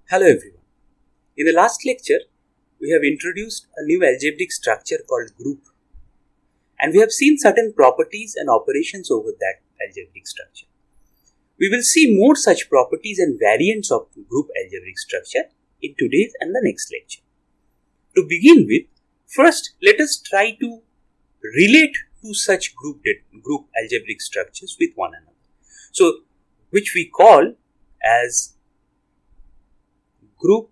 Hello everyone. In the last lecture, we have introduced a new algebraic structure called group, and we have seen certain properties and operations over that algebraic structure. We will see more such properties and variants of group algebraic structure in today's and the next lecture. To begin with, first let us try to relate two such group algebraic structures with one another. So, which we call as group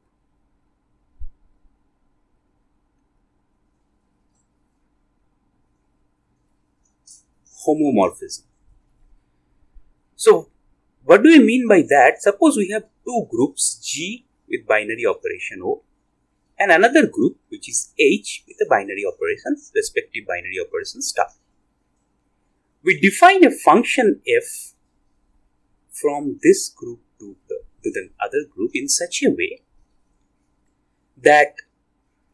homomorphism. So, what do we mean by that? Suppose we have two groups G with binary operation O and another group which is H with a binary operation, respective binary operation star. We define a function f from this group to the other group in such a way that,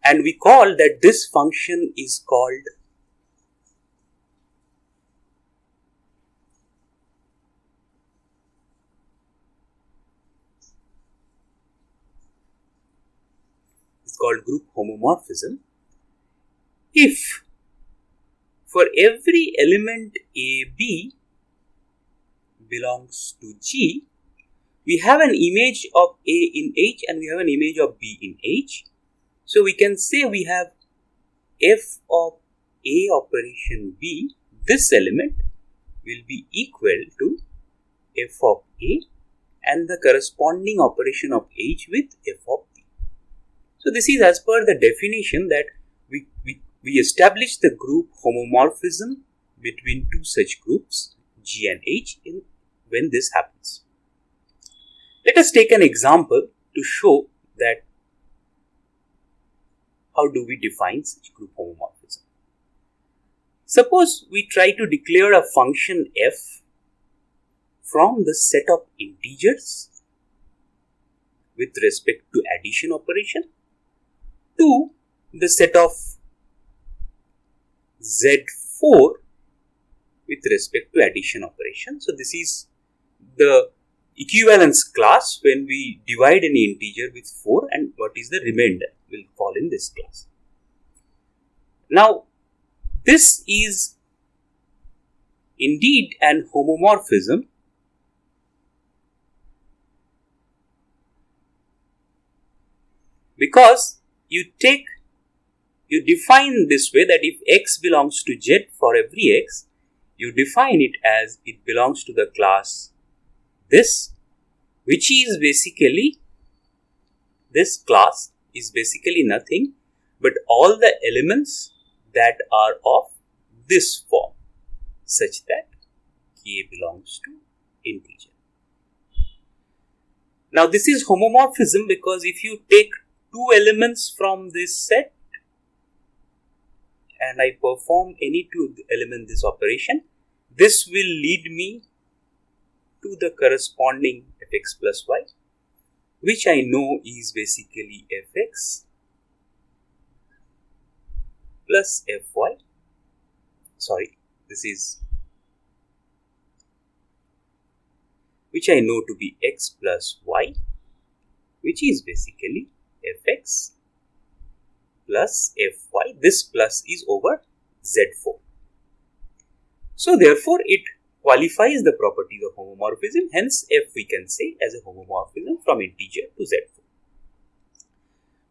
and we call that this function is called group homomorphism if for every element AB belongs to G, we have an image of A in H and we have an image of B in H. So we can say we have f of A operation B, this element will be equal to f of A and the corresponding operation of H with f of B. So this is as per the definition that we establish the group homomorphism between two such groups G and H when this happens. Let us take an example to show that how do we define such group homomorphism. Suppose we try to declare a function f from the set of integers with respect to addition operation to the set of Z4 with respect to addition operation. So this is the equivalence class when we divide any integer with 4 and what is the remainder will fall in this class. Now this is indeed an homomorphism because you define this way that if x belongs to Z for every x, you define it as it belongs to the class this, which is basically, this class is basically nothing but all the elements that are of this form such that k belongs to integer. Now this is homomorphism because if you take two elements from this set and I perform any two element this operation, this will lead me to the corresponding fx plus y, which I know is basically fx plus fy. Sorry, this is which I know to be x plus y, which is basically fx plus fy. This plus is over Z4. So therefore it qualifies the properties of homomorphism, hence f we can say as a homomorphism from integer to Z4.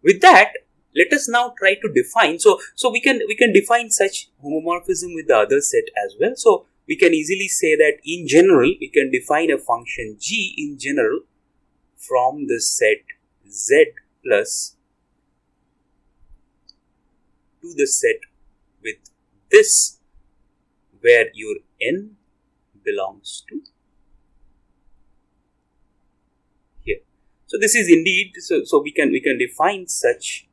With that, let us now try to define, so we can define such homomorphism with the other set as well. So we can easily say that in general we can define a function g in general from the set Z plus to the set with this where your n belongs to here. So this is indeed, so we can define such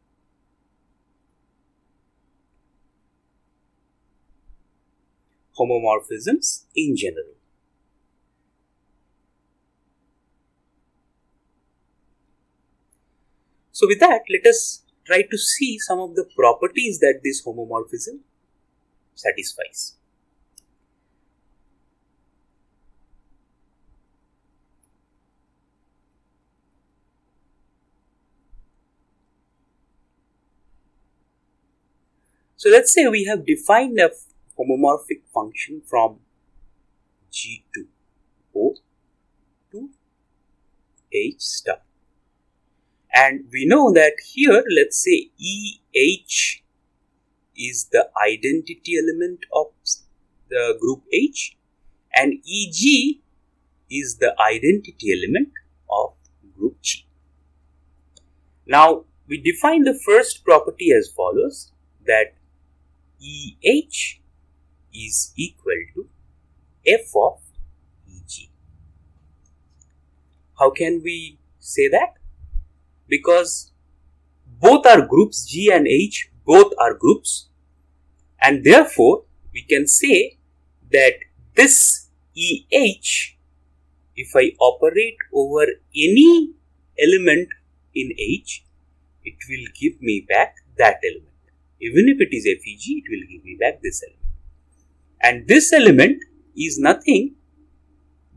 homomorphisms in general. So with that, let us try to see some of the properties that this homomorphism satisfies. So let's say we have defined a homomorphic function from G to O to H star. And we know that here, let's say EH is the identity element of the group H and EG is the identity element of group G. Now, we define the first property as follows, that EH is equal to F of EG. How can we say that? Because both are groups, G and H, both are groups, and therefore we can say that this EH, if I operate over any element in H, it will give me back that element. Even if it is FEG, it will give me back this element. And this element is nothing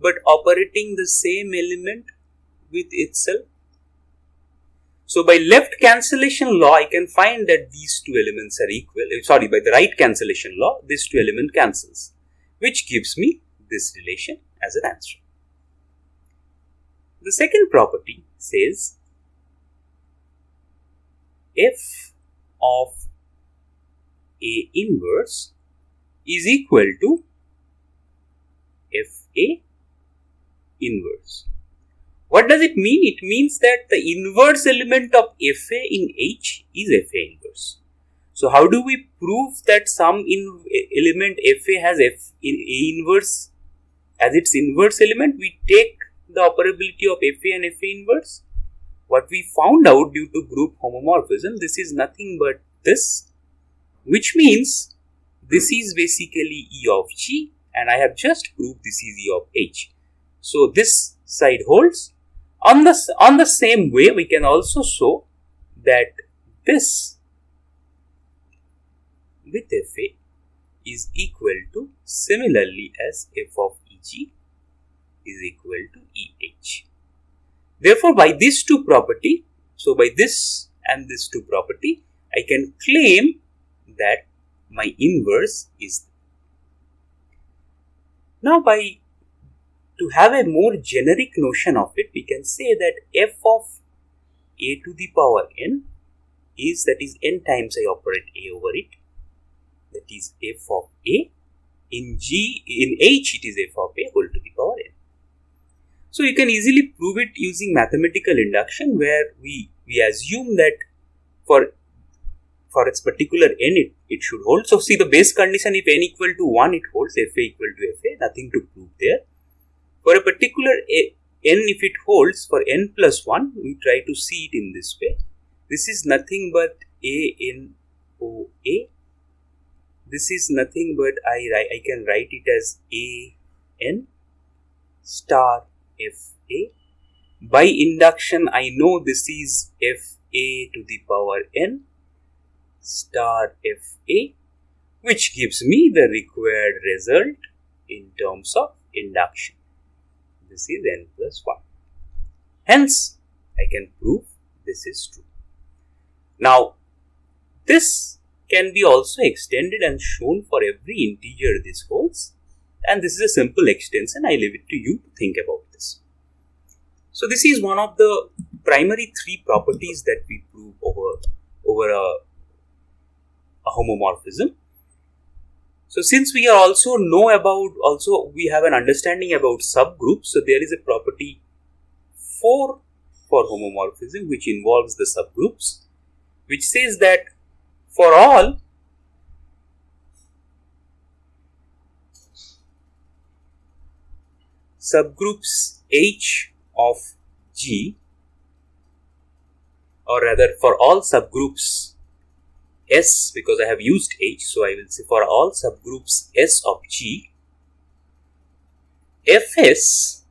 but operating the same element with itself. So by left cancellation law, I can find that these two elements are equal. By the right cancellation law, these two elements cancels, which gives me this relation as an answer. The second property says F of A inverse is equal to FA inverse. What does it mean? It means that the inverse element of FA in H is FA inverse. So how do we prove that some element FA has A inverse as its inverse element? We take the operability of FA and FA inverse. What we found out due to group homomorphism, this is nothing but this, which means this is basically E of G, and I have just proved this is E of H. So this side holds. On the same way, we can also show that this with FA is equal to similarly as F of EG is equal to EH. Therefore, by these two property, so by this and this two property, I can claim that my inverse is. Now, to have a more generic notion of it, we can say that F of A to the power n is, that is, n times I operate A over it, that is F of A. In H it is F of A whole to the power n. So you can easily prove it using mathematical induction, where we assume that for its particular n it should hold. So see, the base condition, if n equal to 1 it holds, Fa equal to Fa, nothing to prove there. For a particular n, if it holds for n plus 1, we try to see it in this way. This is nothing but A n O A. This is nothing but I can write it as A n star F A. By induction, I know this is F A to the power n star F A, which gives me the required result in terms of induction. This is n plus 1. Hence, I can prove this is true. Now, this can be also extended and shown for every integer this holds. And this is a simple extension. I leave it to you to think about this. So, this is one of the primary three properties that we prove over a homomorphism. So, since we we have an understanding about subgroups, so there is a property 4 for homomorphism which involves the subgroups, which says that for all subgroups H of G, or rather for all subgroups S, because I have used H, so I will say for all subgroups S of G, Fs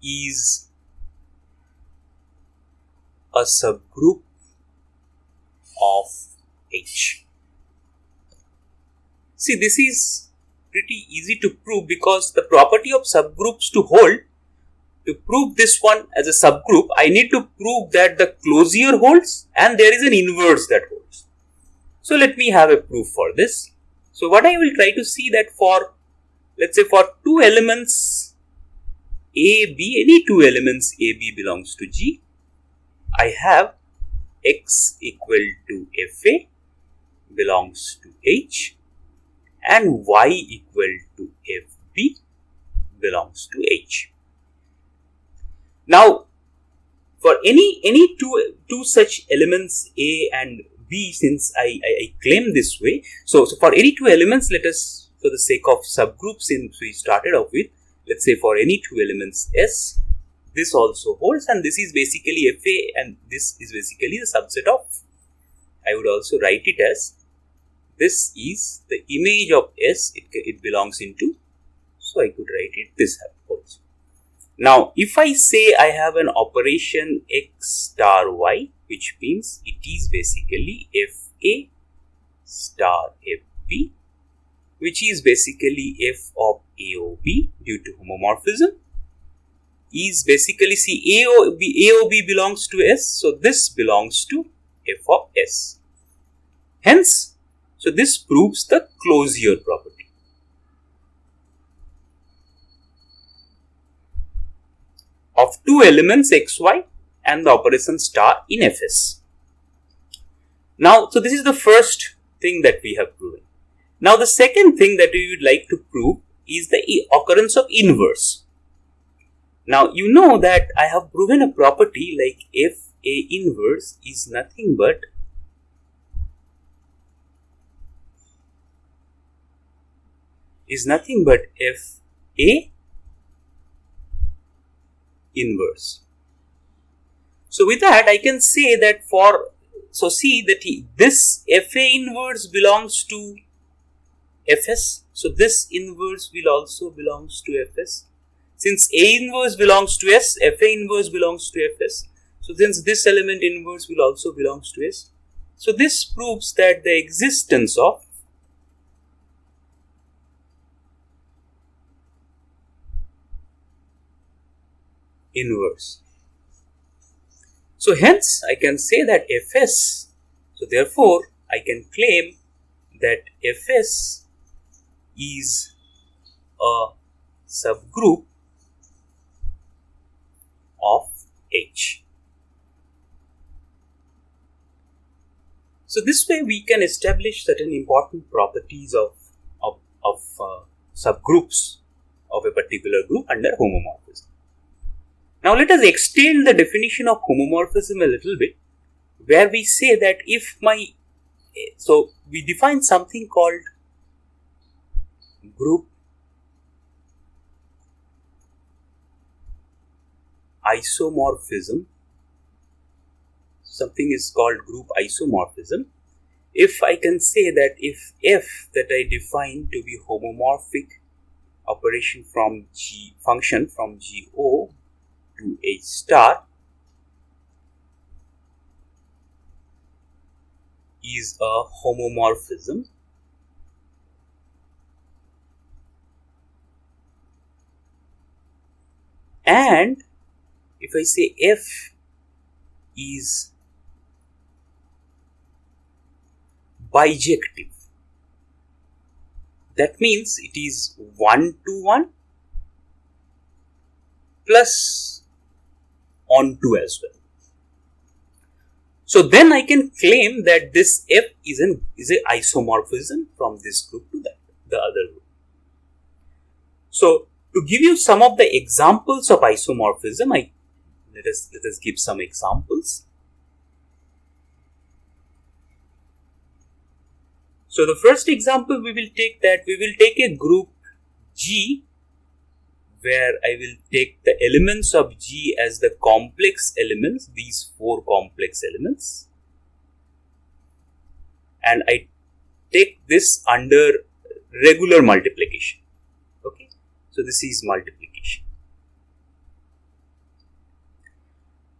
is a subgroup of H. See, this is pretty easy to prove, because the property of subgroups to hold, to prove this one as a subgroup, I need to prove that the closure holds and there is an inverse that holds. So let me have a proof for this. So what I will try to see that for, let's say for two elements A, B, any two elements A, B belongs to G, I have X equal to Fa belongs to H and Y equal to Fb belongs to H. Now, for any two such elements A and B, since I claim this way, so for any two elements, let us, for the sake of subgroups, since we started off with, let's say for any two elements S, this also holds, and this is basically Fa, and this is basically the subset of, I would also write it as, this is the image of S, it belongs into, so I could write it this also. Now, if I say I have an operation X star Y, which means it is basically Fa star Fb, which is basically F of AOB due to homomorphism, is basically, see, AOB belongs to S, so this belongs to F of S. Hence, so this proves the closure property of two elements XY and the operation star in Fs. Now, so this is the first thing that we have proven. Now, the second thing that we would like to prove is the occurrence of inverse. Now, you know that I have proven a property like Fa inverse is nothing but Fa inverse. So with that, I can say that for, so see that this Fa inverse belongs to Fs. So this inverse will also belongs to Fs. Since A inverse belongs to S, Fa inverse belongs to Fs. So since this element inverse will also belongs to S. So this proves that the existence of inverse. So hence I can say that Fs, so therefore I can claim that Fs is a subgroup of H. So this way we can establish certain important properties of subgroups of a particular group under homomorphism. Now let us extend the definition of homomorphism a little bit, where we say that if so we define something called group isomorphism. Something is called group isomorphism. If I can say that if F that I define to be homomorphic operation from G function from GO to H star is a homomorphism, and if I say F is bijective, that means it is 1-to-1 plus onto as well. So then I can claim that this F is an isomorphism from this group to the other group. So to give you some of the examples of isomorphism, let us give some examples. So the first example we will take a group G, where I will take the elements of G as the complex elements, these 4 complex elements, and I take this under regular multiplication. Okay, so this is multiplication.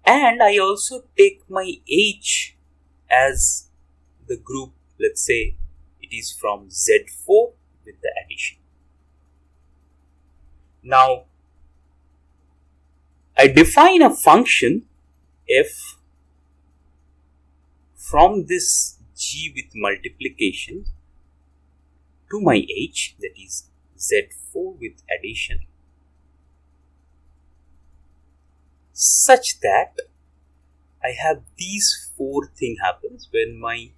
And I also take my H as the group, let's say it is from Z4 with the addition. Now, I define a function f from this G with multiplication to my H, that is Z4 with addition, such that I have these four things happens when my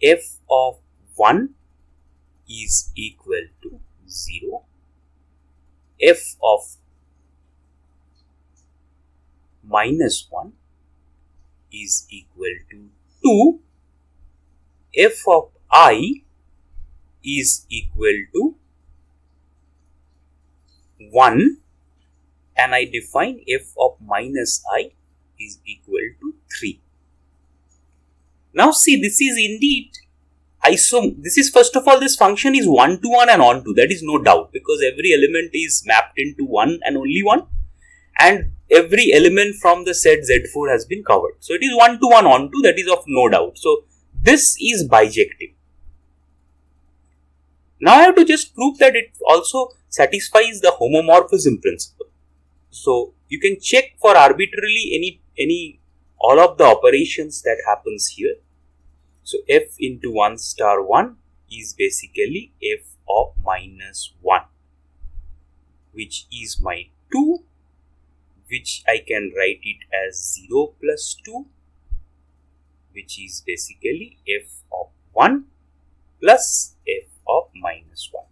f of 1 is equal to 0, f of minus 1 is equal to 2, f of I is equal to 1, and I define f of minus I is equal to 3. Now see, this is indeed this is, first of all, this function is 1 to 1 and on to, that is no doubt, because every element is mapped into 1 and only 1, and every element from the set Z4 has been covered. So it is 1 to 1 on to, that is of no doubt. So this is bijective. Now I have to just prove that it also satisfies the homomorphism principle. So you can check for arbitrarily all of the operations that happens here. So f into 1 star 1 is basically f of minus 1, which is my 2, which I can write it as 0 plus 2, which is basically f of 1 plus f of minus 1.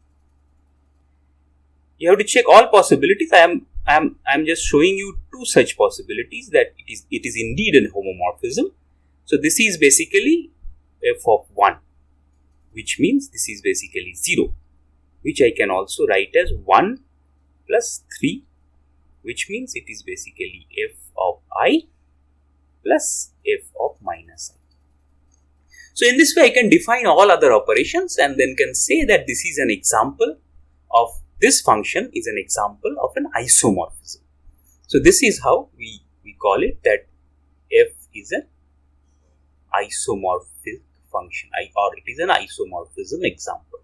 You have to check all possibilities. I am just showing you two such possibilities, that it is indeed a homomorphism. So this is basically f of 1, which means this is basically 0, which I can also write as 1 plus 3, which means it is basically f of I plus f of minus I. So in this way I can define all other operations and then can say that this is an example of, this function is an example of an isomorphism. So this is how we call it, that f is an isomorphic function, or it is an isomorphism example.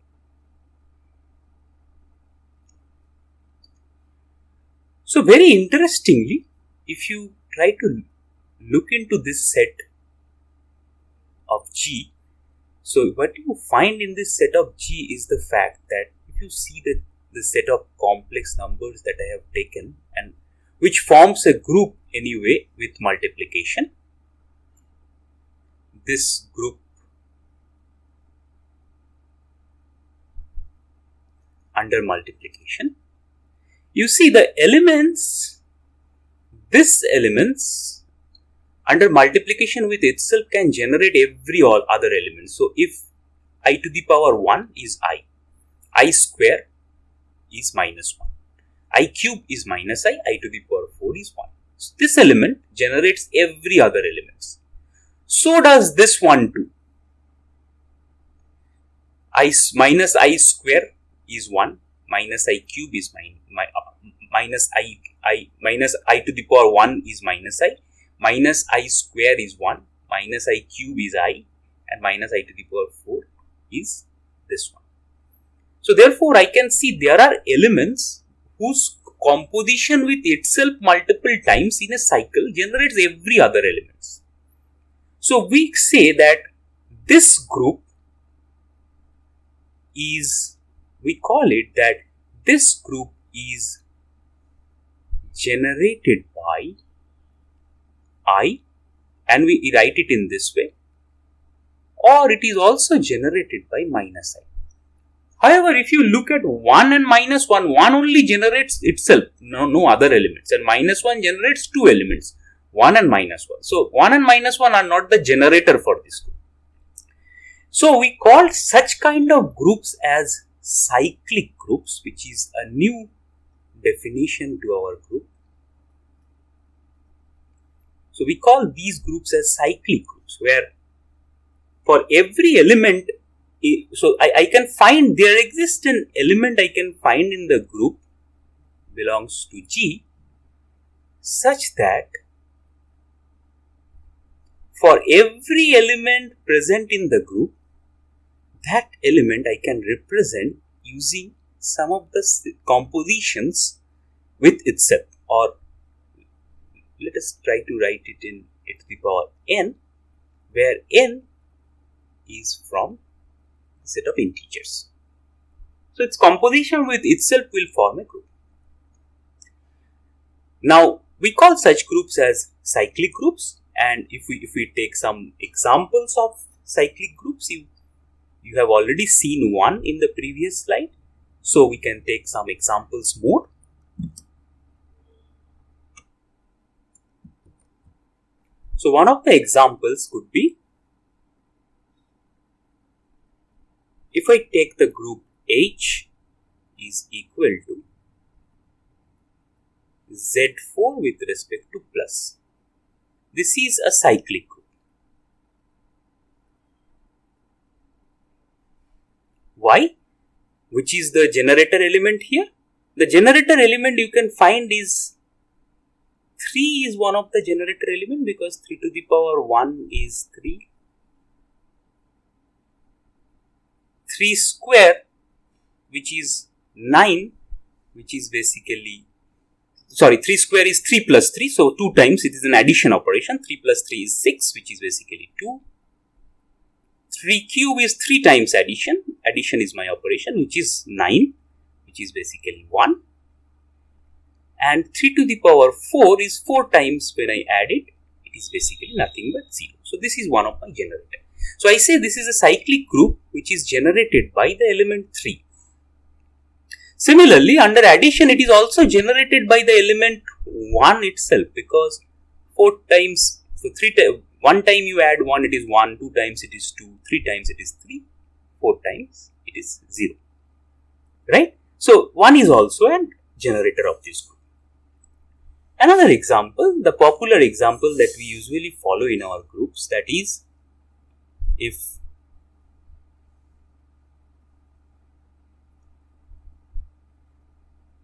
So very interestingly, if you try to look into this set of G, so what you find in this set of G is the fact that if you see the set of complex numbers that I have taken, and which forms a group anyway with multiplication, this group under multiplication, you see the elements, this elements under multiplication with itself can generate all other elements. So if I to the power 1 is I square is minus 1, I cube is minus I to the power 4 is 1. So this element generates every other elements. So does this one too. Minus I square is 1, minus I cube is minus I to the power 1 is minus I, minus I square is 1, minus I cube is I, and minus I to the power 4 is this one. So therefore I can see there are elements whose composition with itself multiple times in a cycle generates every other elements. So we say that this group is, we call it that this group is generated by I, and we write it in this way, or it is also generated by minus I. However, if you look at 1 and minus 1, 1 only generates itself, no other elements, and minus 1 generates two elements, 1 and minus 1. So 1 and minus 1 are not the generator for this group. So we call such kind of groups as cyclic groups, which is a new definition to our group. So we call these groups as cyclic groups, where for every element, so I can find, there exists an element I can find in the group belongs to G, such that for every element present in the group, that element I can represent using some of the compositions with itself, or let us try to write it in e to the power n, where n is from a set of integers. So its composition with itself will form a group. Now we call such groups as cyclic groups, and if we take some examples of cyclic groups, you have already seen one in the previous slide. So we can take some examples more. So one of the examples could be, if I take the group H is equal to Z4 with respect to plus. This is a cyclic group. Why? Which is the generator element here? The generator element you can find is 3 is one of the generator element, because 3 to the power 1 is 3. 3 square, which is 9, which is basically, 3 square is 3 plus 3, so 2 times, it is an addition operation. 3 plus 3 is 6, which is basically 2. 3 cube is 3 times addition. Addition is my operation, which is 9, which is basically 1. And 3 to the power 4 is 4 times when I add it, it is basically nothing but 0. So this is one of my generator. So I say this is a cyclic group which is generated by the element 3. Similarly, under addition, it is also generated by the element 1 itself, because 4 times, so 1 time you add 1, it is 1, 2 times it is 2, 3 times it is 3, 4 times it is 0. Right? So 1 is also a generator of this group. Another example, the popular example that we usually follow in our groups, that is, if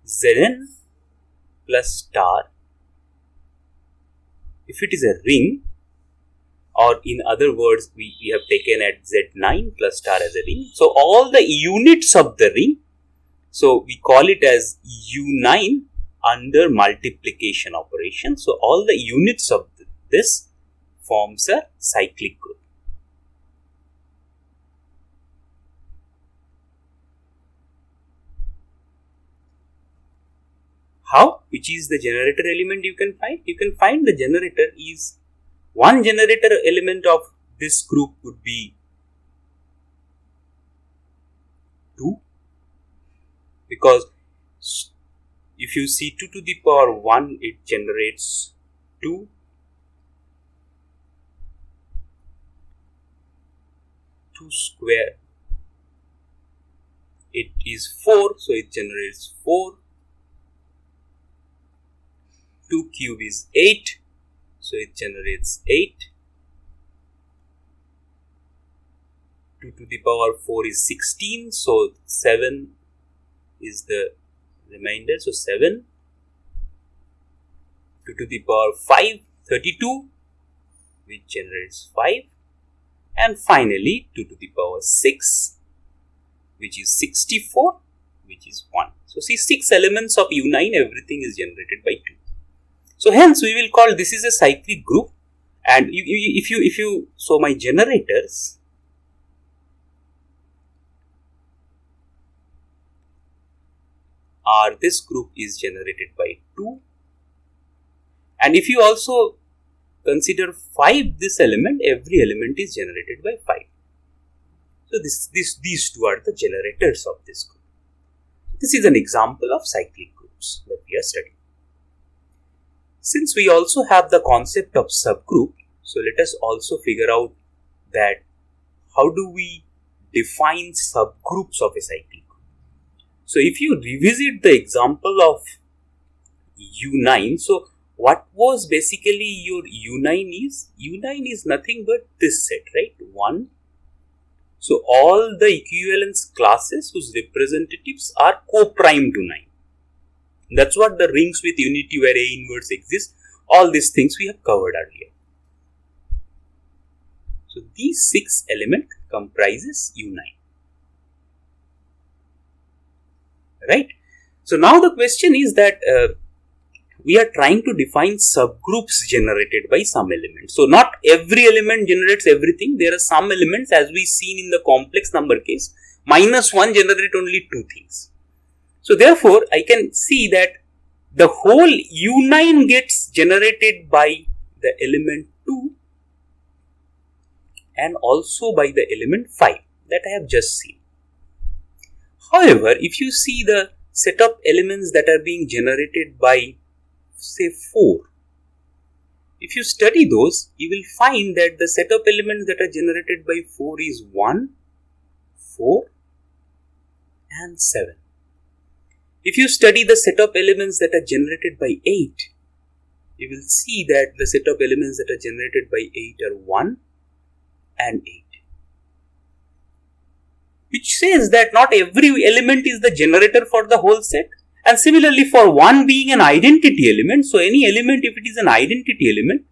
Zn plus star, if it is a ring, or in other words, we have taken at Z9 plus star as a ring. So all the units of the ring, so we call it as U9 under multiplication operation. So all the units of this forms a cyclic group. How? Which is the generator element you can find? You can find the generator is, one generator element of this group would be 2, because if you see 2 to the power 1, it generates 2. 2 square, it is 4, so it generates 4. 2 cube is 8, so it generates 8. 2 to the power 4 is 16, so 7 is the remainder, so 7. 2 to the power 5, 32, which generates 5. And finally 2 to the power 6, which is 64, which is 1. So see, 6 elements of U9, everything is generated by 2. So hence we will call this is a cyclic group. And so my generators are, this group is generated by 2. And if you also consider 5, this element, every element is generated by 5. So these two are the generators of this group. This is an example of cyclic groups that we are studying. Since we also have the concept of subgroup, so let us also figure out that how do we define subgroups of a cyclic group. So if you revisit the example of U9, so what was basically your U9 is? U9 is nothing but this set, right? 1. So all the equivalence classes whose representatives are co-prime to 9. That's what the rings with unity where A inverse exists. All these things we have covered earlier. So these 6 elements comprises U9. Right? So now the question is that we are trying to define subgroups generated by some element. So not every element generates everything. There are some elements, as we seen in the complex number case, -1 generate only 2 things. So therefore, I can see that the whole U9 gets generated by the element 2 and also by the element 5 that I have just seen. However, if you see the set of elements that are being generated by, say, 4, if you study those, you will find that the set of elements that are generated by 4 is 1, 4 and 7. If you study the set of elements that are generated by 8, you will see that the set of elements that are generated by 8 are 1 and 8. Which says that not every element is the generator for the whole set. And similarly, for 1 being an identity element, so any element, if it is an identity element,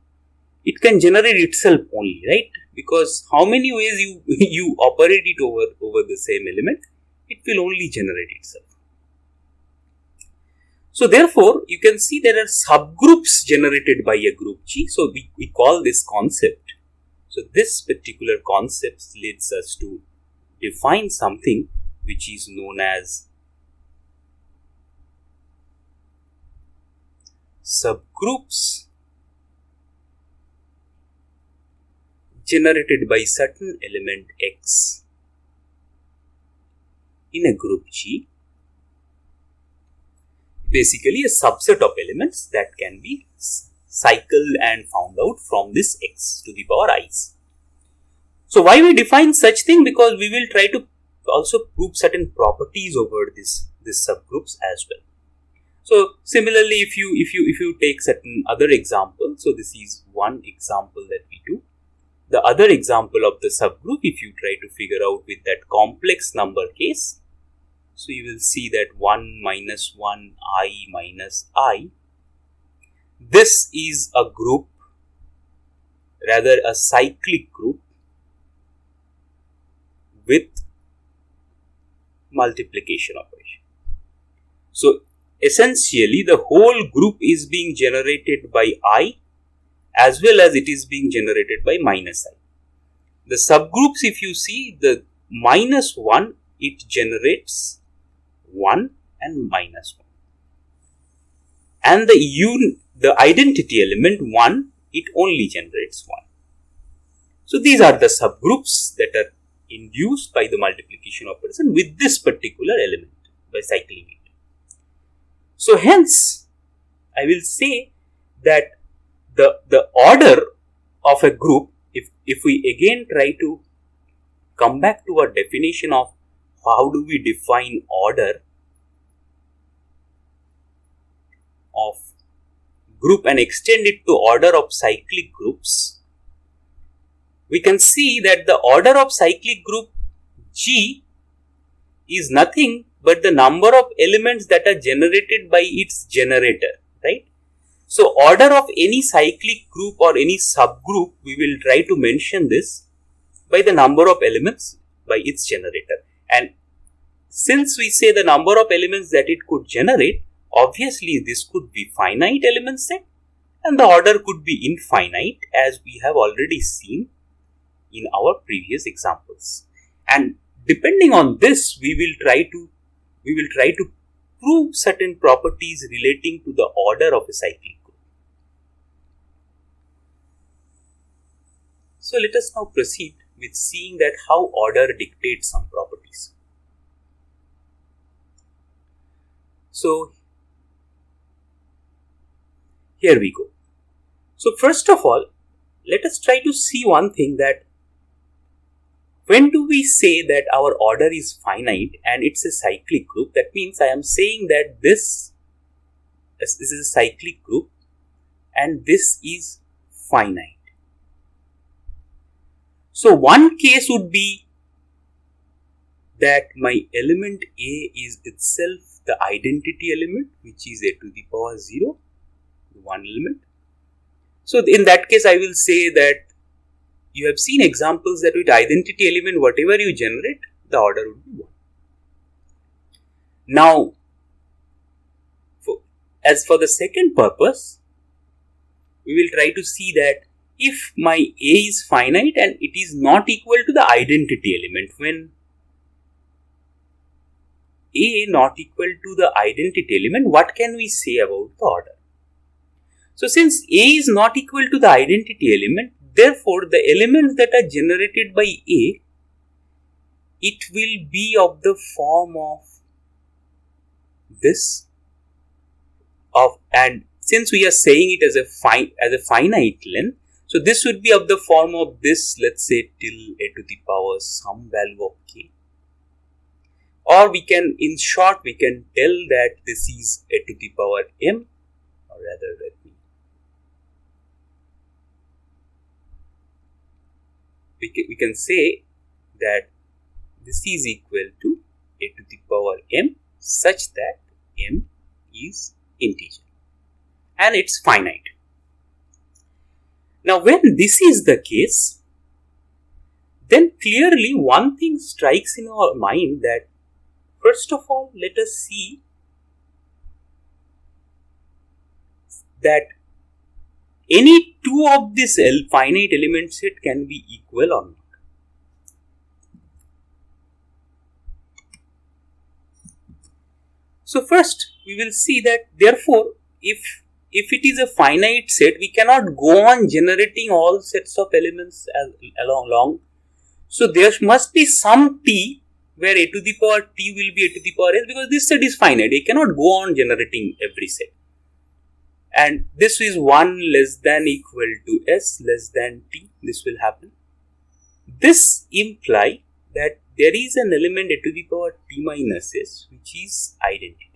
it can generate itself only, right? Because how many ways you operate it over the same element, it will only generate itself. So therefore, you can see there are subgroups generated by a group G. So we call this concept. So this particular concept leads us to define something which is known as subgroups generated by certain element X in a group G. Basically a subset of elements that can be cycled and found out from this X to the power i's. So why we define such thing? Because we will try to also prove certain properties over this subgroups as well. So similarly, if you take certain other examples, so this is one example that we do. The other example of the subgroup, if you try to figure out with that complex number case, so you will see that 1 minus 1 I minus I. This is a group, rather a cyclic group with multiplication operation. So essentially the whole group is being generated by I as well as it is being generated by minus I. The subgroups, if you see the minus 1, it generates 1 and minus 1. And the identity element 1, it only generates 1. So these are the subgroups that are induced by the multiplication operation with this particular element by cycling it. So hence, I will say that the order of a group, if we again try to come back to our definition of how do we define order of group and extend it to order of cyclic groups, we can see that the order of cyclic group G is nothing but the number of elements that are generated by its generator, right? So order of any cyclic group or any subgroup, we will try to mention this by the number of elements by its generator. And since we say the number of elements that it could generate, obviously this could be finite element set and the order could be infinite, as we have already seen in our previous examples. And depending on this, we will try to prove certain properties relating to the order of a cyclic group. So let us now proceed with seeing that how order dictates some properties. So here we go. So first of all, let us try to see one thing, that when do we say that our order is finite and it's a cyclic group? That means I am saying that this is a cyclic group and this is finite. So one case would be that my element A is itself the identity element, which is a to the power 0, one element. So in that case, I will say that you have seen examples that with identity element, whatever you generate, the order would be 1. Now, as for the second purpose, we will try to see that if my A is finite and it is not equal to the identity element, when A not equal to the identity element, what can we say about the order? So since A is not equal to the identity element, therefore the elements that are generated by A, it will be of the form of this, and since we are saying it as a finite length, so this would be of the form of this, let's say till a to the power some value of k. Or we can, in short, we can tell that this is a to the power m, or rather we can say that this is equal to a to the power m such that m is integer and it's finite. Now when this is the case, then clearly one thing strikes in our mind that first of all, let us see that any two of this finite element set can be equal or not. So first we will see that therefore if it is a finite set, we cannot go on generating all sets of elements along. So there must be some t where a to the power t will be a to the power s, because this set is finite. I cannot go on generating every set. And this is 1 less than equal to s less than t. This will happen. This implies that there is an element a to the power t minus s which is identity.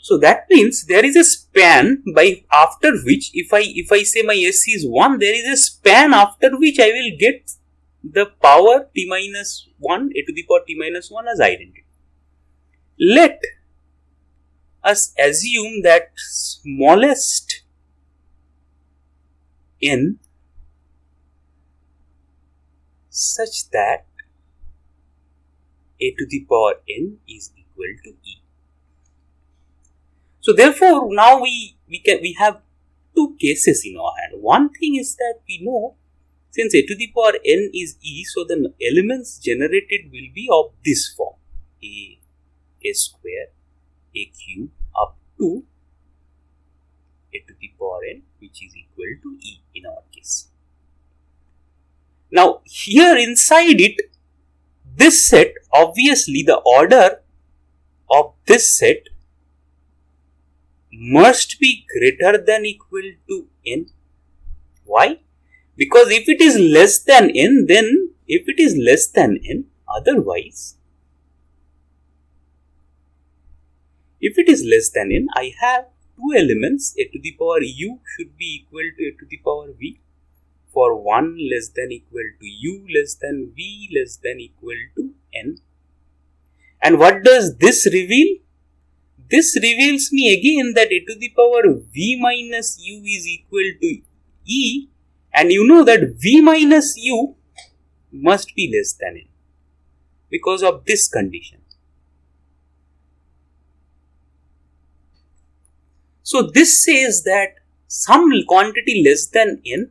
So that means there is a span by after which if I say my s is 1, there is a span after which I will get the power t minus 1, a to the power t minus 1 as identity. Let us assume that smallest n such that a to the power n is equal to e. So therefore now we have two cases in our hand. One thing is that we know since a to the power n is e, so the elements generated will be of this form, a square, a cube up to a to the power n, which is equal to e in our case. Now here inside it, this set, obviously the order of this set must be greater than equal to n. Why? Because if it is less than n, then if it is less than n, otherwise, if it is less than n, I have two elements, a to the power u should be equal to a to the power v for 1 less than equal to u less than v less than equal to n. And what does this reveal? This reveals me again that a to the power v minus u is equal to e, and you know that v minus u must be less than n because of this condition. So this says that some quantity less than n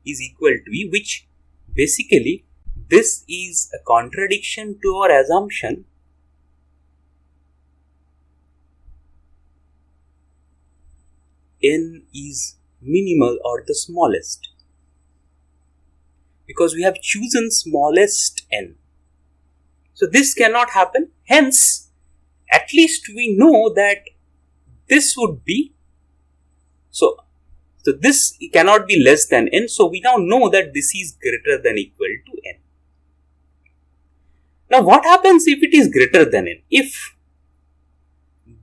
is equal to e, which basically this is a contradiction to our assumption n is minimal or the smallest, because we have chosen smallest n. So this cannot happen. Hence, at least we know that this would be, so this cannot be less than n. So we now know that this is greater than equal to n. Now what happens if it is greater than n? If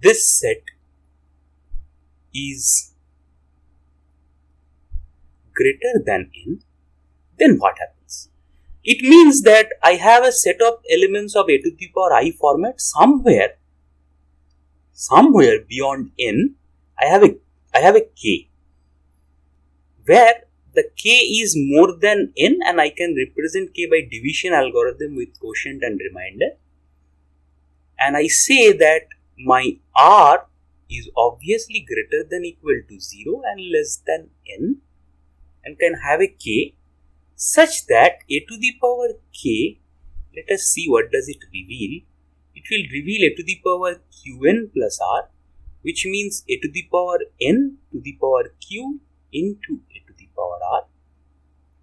this set is greater than n, then what happens? It means that I have a set of elements of a to the power I format somewhere beyond n. I have a k where the k is more than n, and I can represent k by division algorithm with quotient and remainder, and I say that my r is obviously greater than equal to 0 and less than n, and can have a k such that a to the power k, let us see what does it reveal. It will reveal a to the power qn plus r, which means a to the power n to the power q into a to the power r,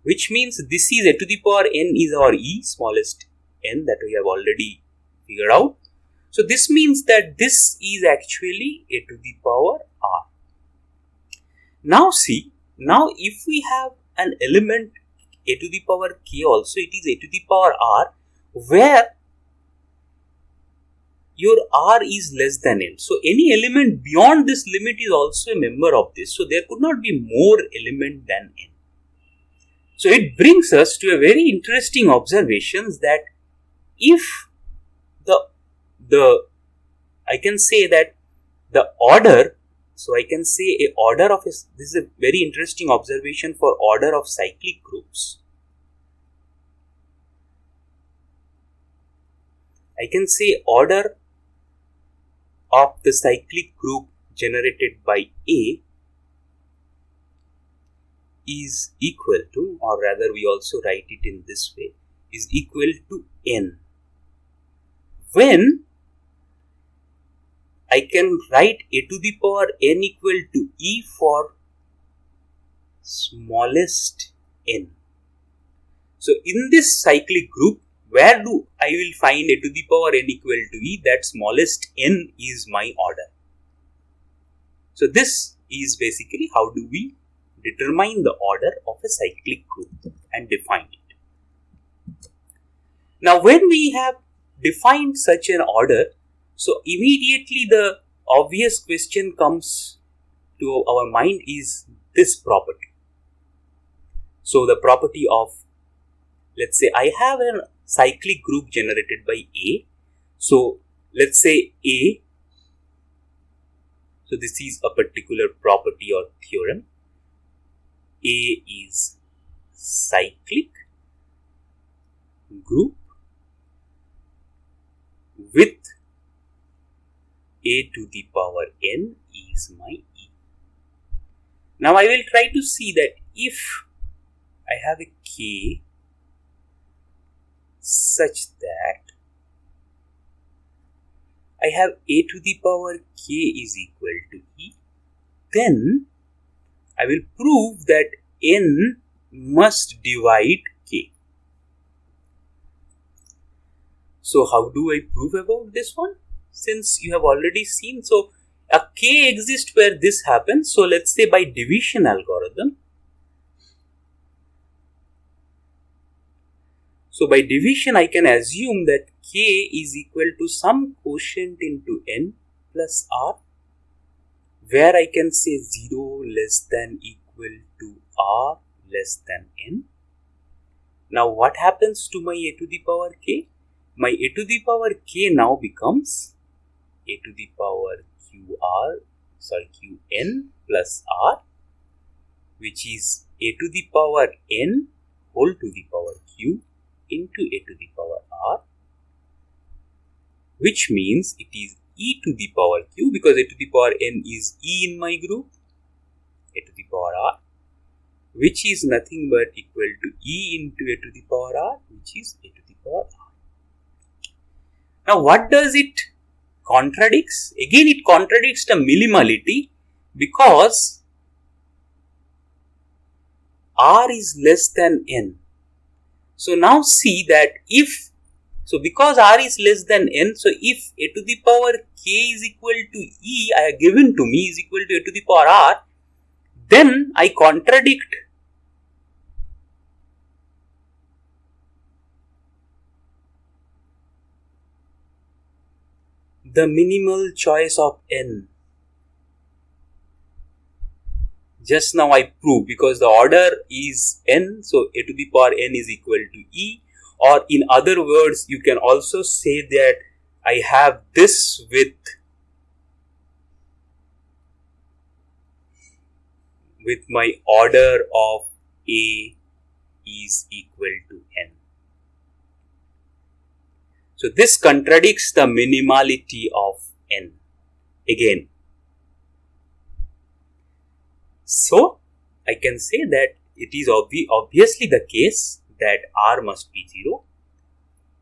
which means this is a to the power n is our e, smallest n that we have already figured out. So this means that this is actually a to the power r. Now see, now if we have an element a to the power k also, it is a to the power r, where your r is less than n. So any element beyond this limit is also a member of this. So there could not be more element than n. So it brings us to a very interesting observations that if I can say that the order, so I can say a order of this is a very interesting observation for order of cyclic groups. I can say order of the cyclic group generated by A is equal to, or rather we also write it in this way, is equal to n. When I can write a to the power n equal to e for smallest n. So in this cyclic group, where do I will find a to the power n equal to e? That smallest n is my order. So this is basically how do we determine the order of a cyclic group and define it. Now when we have defined such an order, so immediately the obvious question comes to our mind is this property. So the property of, let's say I have a cyclic group generated by A. So let's say A, so this is a particular property or theorem. A is cyclic group with a to the power n is my e. Now I will try to see that if I have a k such that I have a to the power k is equal to e, then I will prove that n must divide k. So how do I prove about this one? Since you have already seen, so a k exists where this happens. So let's say by division algorithm. So by division I can assume that k is equal to some quotient into n plus r, where I can say 0 less than equal to r less than n. Now what happens to my a to the power k? My a to the power k now becomes a to the power qn plus r, which is a to the power n whole to the power q into a to the power r, which means it is e to the power q, because a to the power n is e in my group, a to the power r, which is nothing but equal to e into a to the power r, which is a to the power r. Now what does it contradicts? Again it contradicts the minimality, because r is less than n. So now see that if, so because r is less than n, so if a to the power k is equal to e, given to me is equal to a to the power r, then I contradict the minimal choice of n. Just now I proved, because the order is n, so a to the power n is equal to e, or in other words you can also say that I have this with my order of a is equal to n. So this contradicts the minimality of n. Again, So I can say that it is obviously the case that R must be 0.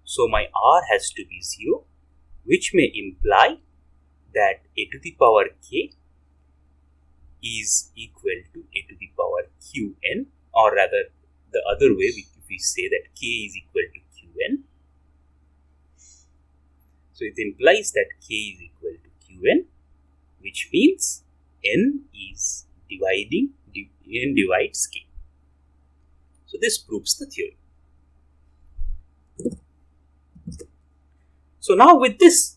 So my R has to be 0, which may imply that a to the power k is equal to a to the power qn, or rather the other way, if we say that k is equal to qn. So it implies that k is equal to qn, which means n is n divides k. So this proves the theory. So now with this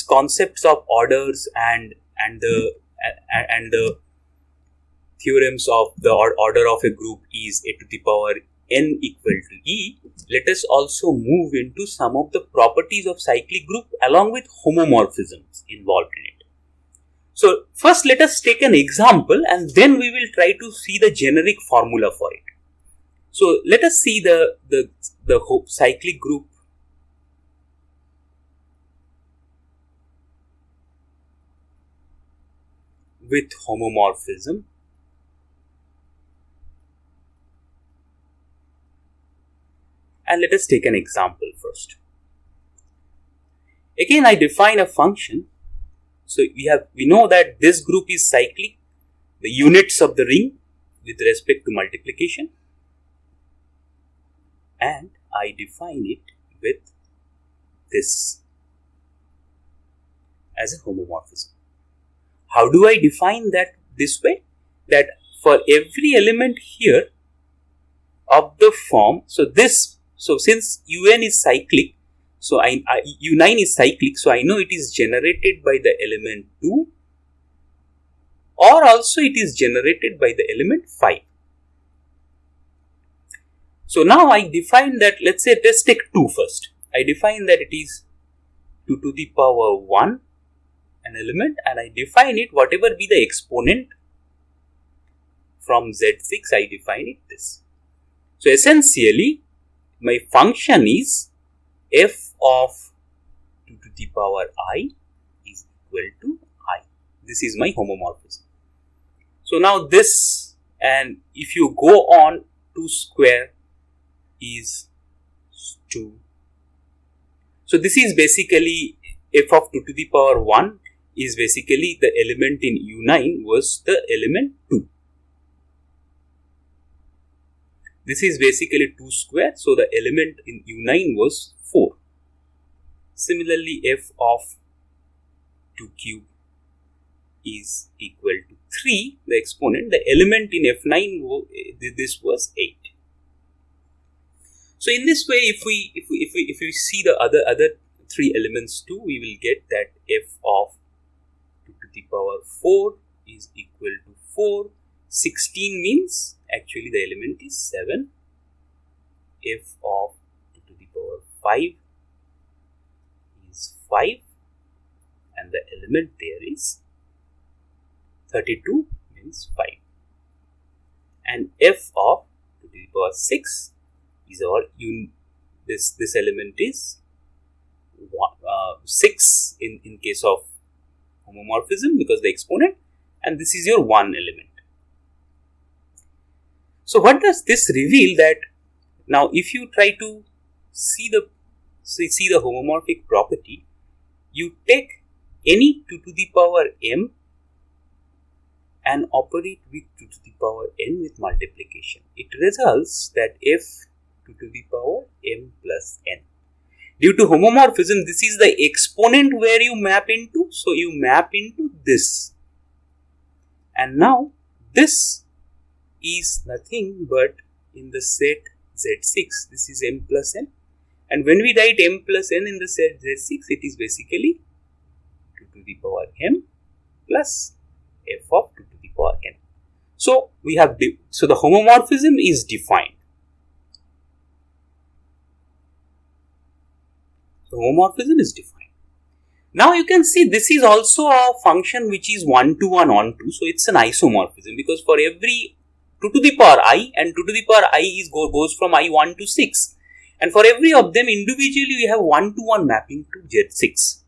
concepts of orders and the theorems of the order of a group is a to the power n equal to e, let us also move into some of the properties of cyclic group along with homomorphisms involved in it. So first let us take an example and then we will try to see the generic formula for it. So let us see the cyclic group with homomorphism. And let us take an example first. Again, I define a function. So we know that this group is cyclic, the units of the ring with respect to multiplication, and I define it with this as a homomorphism. How do I define that this way? That for every element here of the form, so since un is cyclic, so U9 is cyclic, so I know it is generated by the element 2, or also it is generated by the element 5. So now I define that, let's take 2 first. I define that it is 2 to the power 1 an element, and I define it whatever be the exponent from Z6, I define it this. So essentially my function is f of 2 to the power I is equal to I. This is my homomorphism. So now this, and if you go on, 2 square is 2. So this is basically f of 2 to the power 1 is basically the element in U9 was the element 2. This is basically 2 square, so the element in U9 was 4. Similarly, f of 2 cube is equal to 3, the exponent. The element in F9, this was 8. So in this way, if we see the other 3 elements too, we will get that f of 2 to the power 4 is equal to 4. 16 means actually the element is 7. F of 2 to the power 5 is 5, and the element there is 32 means 5. And f of 2 to the power 6 is this element is 6 in case of homomorphism because the exponent, and this is your 1 element. So what does this reveal? That now if you try to see the homomorphic property, you take any 2 to the power m and operate with 2 to the power n with multiplication. It results that f 2 to the power m plus n. Due to homomorphism, this is the exponent where you map into, so you map into this. And now this is nothing but in the set Z6, this is m plus n. And when we write m plus n in the set Z6, it is basically 2 to the power m plus f of 2 to the power n. So we have the homomorphism is defined. So homomorphism is defined. Now you can see this is also a function which is 1 to 1 onto. So it's an isomorphism because for every 2 to the power I and 2 to the power I goes from I1 to 6. And for every of them individually we have 1 to 1 mapping to Z6.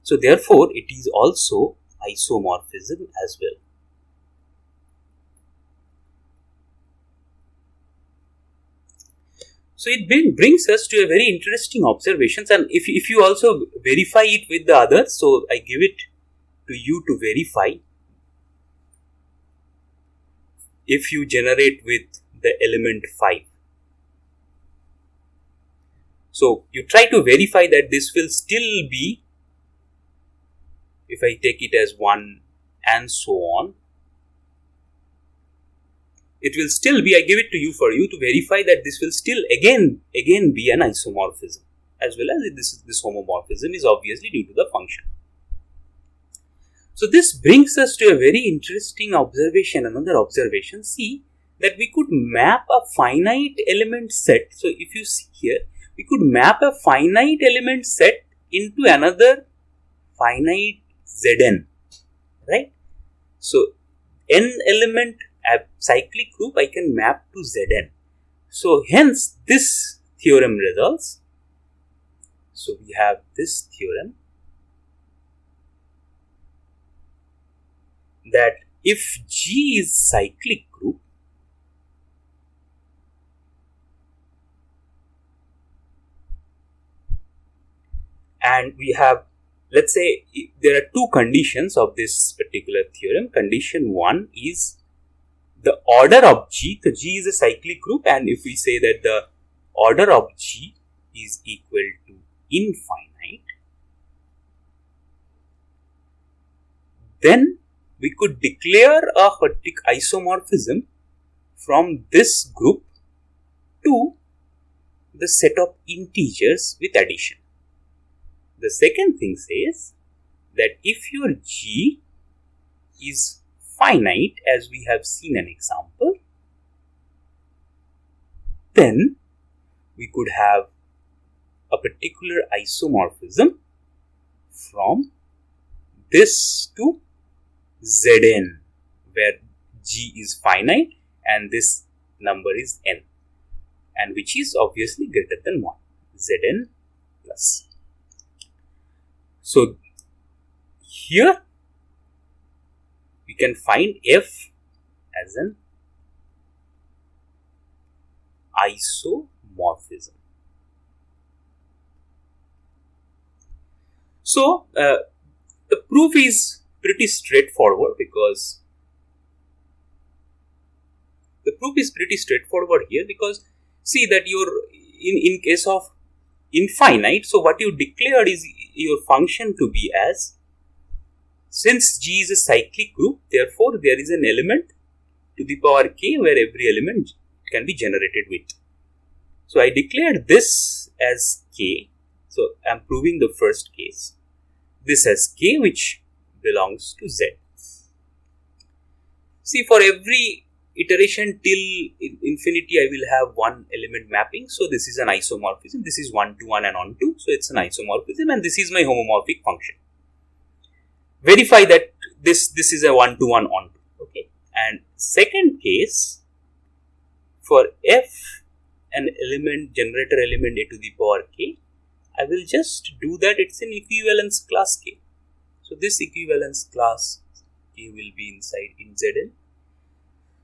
So therefore it is also isomorphism as well. So it brings us to a very interesting observations, and if you also verify it with the others, so I give it to you to verify. If you generate with the element 5, so you try to verify that this will still be, if I take it as 1 and so on, it will still be, I give it to you for you to verify that this will still again be an isomorphism, as well as this homomorphism is obviously due to the function. So this brings us to a very interesting observation, another observation. See that we could map a finite element set. So if you see here, we could map a finite element set into another finite Zn, right? So n element cyclic group I can map to Zn. So hence this theorem results. So we have this theorem that if G is cyclic group, and we have, let's say there are two conditions of this particular theorem. Condition 1 is the order of G, so G is a cyclic group, and if we say that the order of G is equal to infinite, then we could declare a isomorphism from this group to the set of integers with addition. The second thing says that if your G is finite, as we have seen an example, then we could have a particular isomorphism from this to Zn, where G is finite and this number is n, and which is obviously greater than 1, Zn plus. So here we can find F as an isomorphism. So the proof is pretty straightforward, because here, because see that in case of infinite, so what you declared is your function to be as, since G is a cyclic group, therefore there is an element to the power k where every element can be generated with. So I declared this as k, so I am proving the first case, this as k which belongs to Z. See, for every iteration till infinity I will have one element mapping, so this is an isomorphism, this is 1 to 1 and on to, so it's an isomorphism, and this is my homomorphic function. Verify that this is a 1 to 1 on to, okay. And second case, for f an element, generator element a to the power k, I will just do that, it's an equivalence class k. So this equivalence class k will be inside in Zn.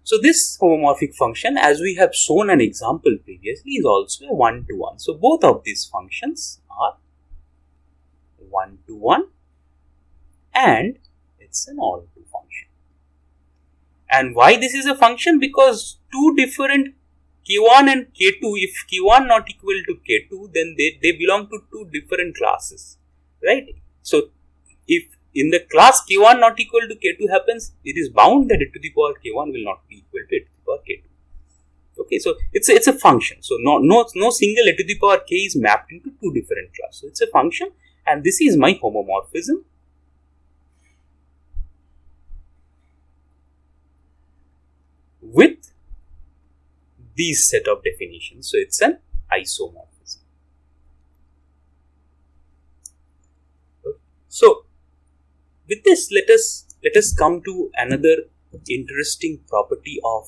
So this homomorphic function, as we have shown an example previously, is also a 1 to 1. So both of these functions are 1 to 1 and it's an all to function. And why this is a function? Because two different k1 and k2, if k1 not equal to k2, then they belong to two different classes, right? So if in the class k1 not equal to k2 happens, it is bound that a to the power k1 will not be equal to a to the power k2. Okay, so it's a function. So no single a to the power k is mapped into two different classes. So it's a function, and this is my homomorphism. With these set of definitions, so it's an isomorphism. So with this, let us come to another interesting property of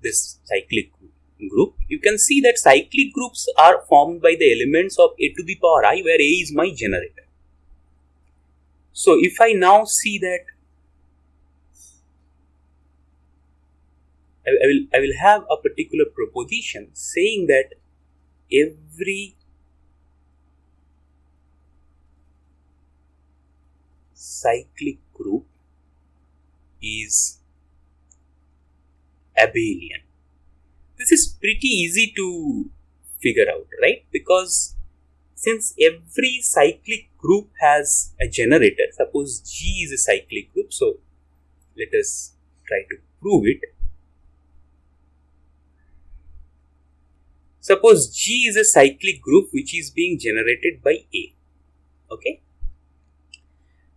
this cyclic group. You can see that cyclic groups are formed by the elements of a to the power I, where a is my generator. So if I now see that I will have a particular proposition saying that every cyclic group is abelian. This is pretty easy to figure out, right? Because since every cyclic group has a generator, suppose G is a cyclic group, so let us try to prove it. Suppose G is a cyclic group which is being generated by A. Okay.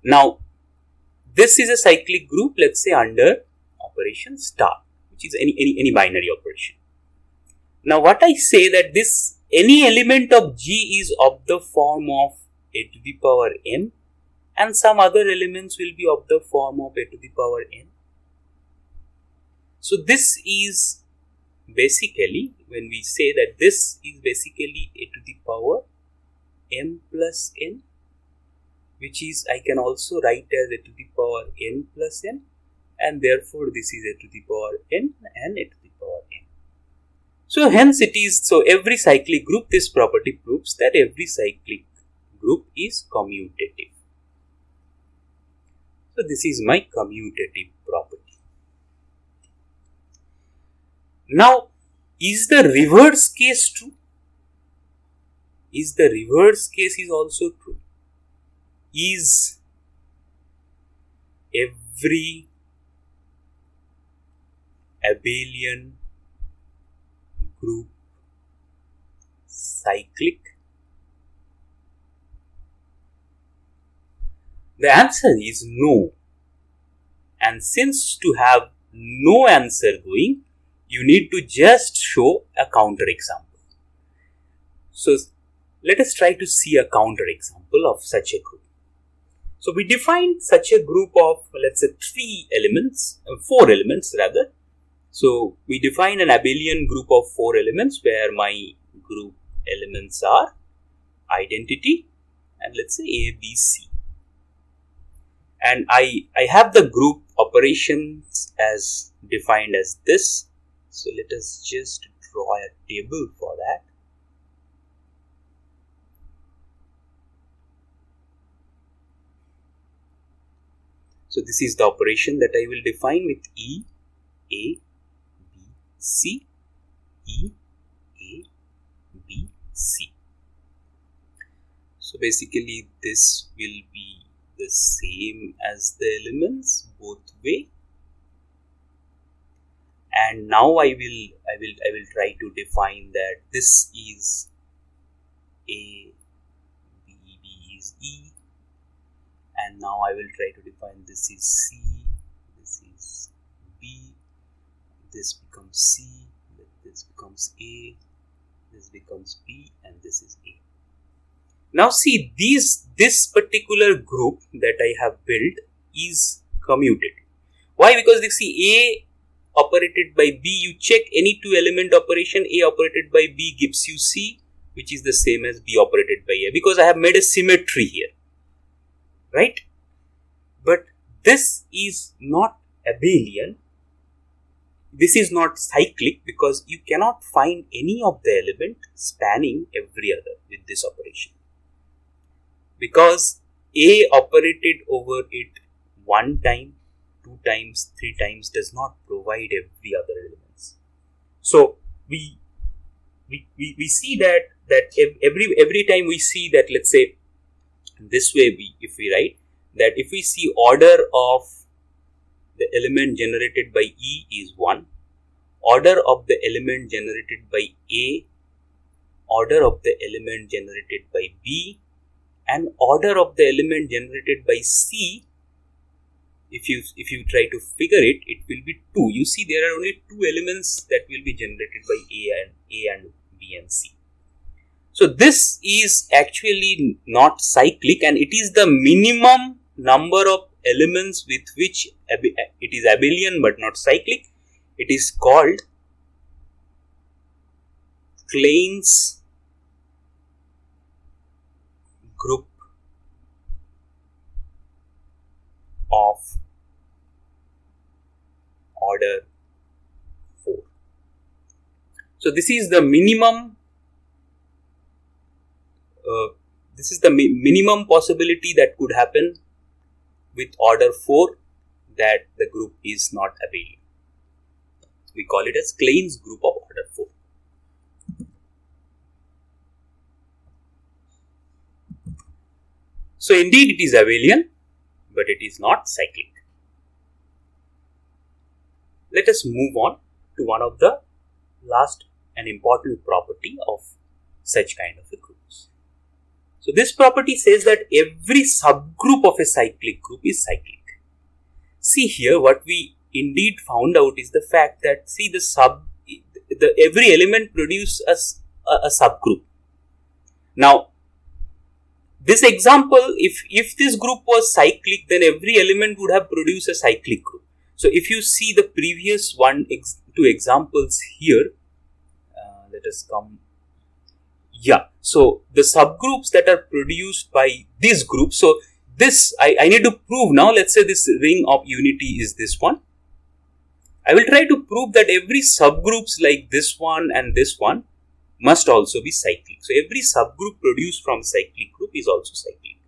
Now, this is a cyclic group, let's say under operation star, which is any binary operation. Now, what I say that this any element of G is of the form of a to the power m, and some other elements will be of the form of a to the power n. So, this is basically, when we say that this is basically a to the power m plus n, which is I can also write as a to the power n plus n, and therefore this is a to the power n and a to the power n. So hence it is, so every cyclic group, this property proves that every cyclic group is commutative. So this is my commutative property. Now, is the reverse case true? Is the reverse case is also true? Is every abelian group cyclic? The answer is no. And since to have no answer going, you need to just show a counter example. So let us try to see a counter example of such a group. So we define such a group of, let's say, 4 elements rather. So we define an abelian group of 4 elements where my group elements are identity and let's say A, B, C. And I have the group operations as defined as this. So let us just draw a table for that. So this is the operation that I will define with E, A, B, C, E, A, B, C. So basically this will be the same as the elements both way. And now I will try to define that this is A, B is E, and now I will try to define this is C, this is B, this becomes C, this becomes A, this becomes B, and this is A. Now see, this particular group that I have built is commutative. Why? Because you see A operated by B, you check any 2 element operation, A operated by B gives you C, which is the same as B operated by A, because I have made a symmetry here, right? But this is not abelian, this is not cyclic, because you cannot find any of the element spanning every other with this operation, because A operated over it 1 time, 2 times, 3 times does not provide every other elements. So we see that every time we see that, let's say this way, if we write that if we see order of the element generated by E is 1, order of the element generated by A, order of the element generated by B, and order of the element generated by C, if you try to figure it, it will be 2. You see, there are only 2 elements that will be generated by A and B and C. So this is actually not cyclic, and it is the minimum number of elements with which it is abelian but not cyclic. It is called Klein's group of order 4. So this is the minimum. This is the minimum possibility that could happen with order 4 that the group is not abelian. We call it as Klein's group of order 4. So indeed it is abelian, but it is not cyclic. Let us move on to one of the last and important property of such kind of a groups. So this property says that every subgroup of a cyclic group is cyclic. See here, what we indeed found out is the fact that every element produces a subgroup. Now, this example, if this group was cyclic, then every element would have produced a cyclic group. So if you see the previous two examples here, let us come. Yeah, so the subgroups that are produced by this group. So this I need to prove now. Let's say this ring of unity is this one. I will try to prove that every subgroups like this one and this one must also be cyclic. So every subgroup produced from cyclic group is also cyclic.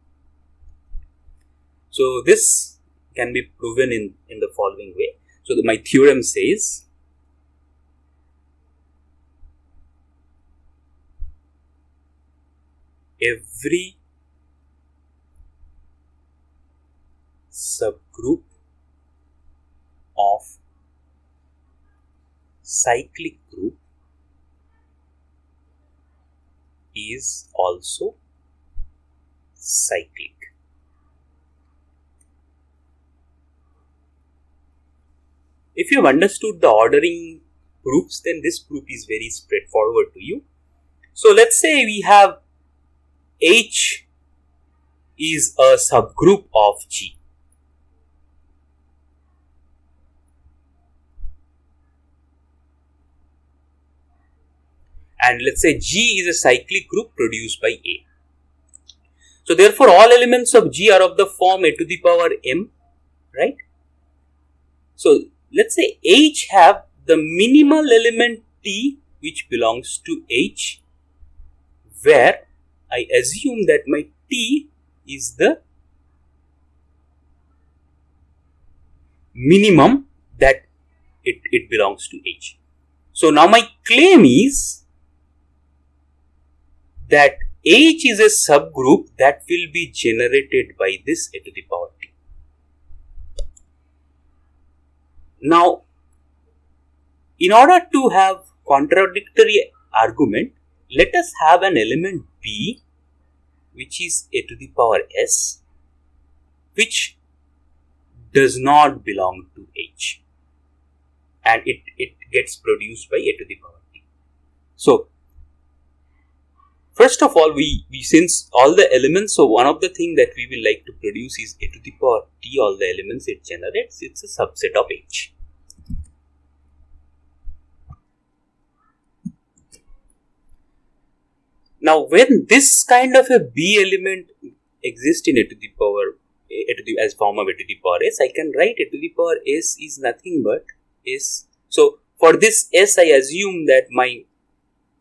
So this can be proven in the following way. So my theorem says every subgroup of cyclic group is also cyclic. If you have understood the ordering proofs, then this proof is very straightforward to you. So let's say we have H is a subgroup of G. And let's say G is a cyclic group produced by A. So therefore all elements of G are of the form a to the power m, right? So let's say H have the minimal element T which belongs to H, where I assume that my T is the minimum that it belongs to H. So now my claim is that H is a subgroup that will be generated by this a to the power T. Now, in order to have contradictory argument, let us have an element B which is a to the power S, which does not belong to H, and it gets produced by a to the power T. So first of all, we since all the elements, so one of the things that we will like to produce is a to the power T, all the elements it generates, it's a subset of H. Now, when this kind of a B element exists in as form of a to the power S, I can write a to the power S is nothing but S. So for this S, I assume that my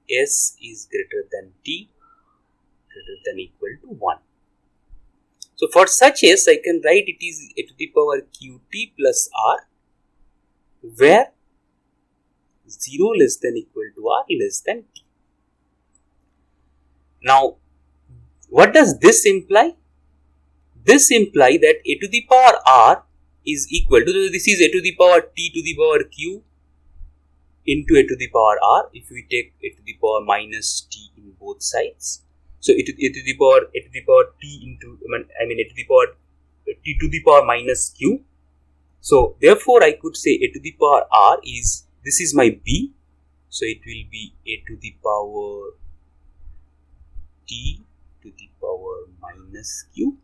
S is greater than T, greater than equal to 1. So for such S, I can write it is a to the power Qt plus R, where 0 less than equal to R less than T. Now, what does this imply? This implies that a to the power R is equal to, so this is a to the power T to the power Q into a to the power R, if we take a to the power minus T in both sides. So a to the power T into, a to the power T to the power minus Q. So therefore I could say a to the power R is, this is my B, so it will be a to the power T to the power minus Q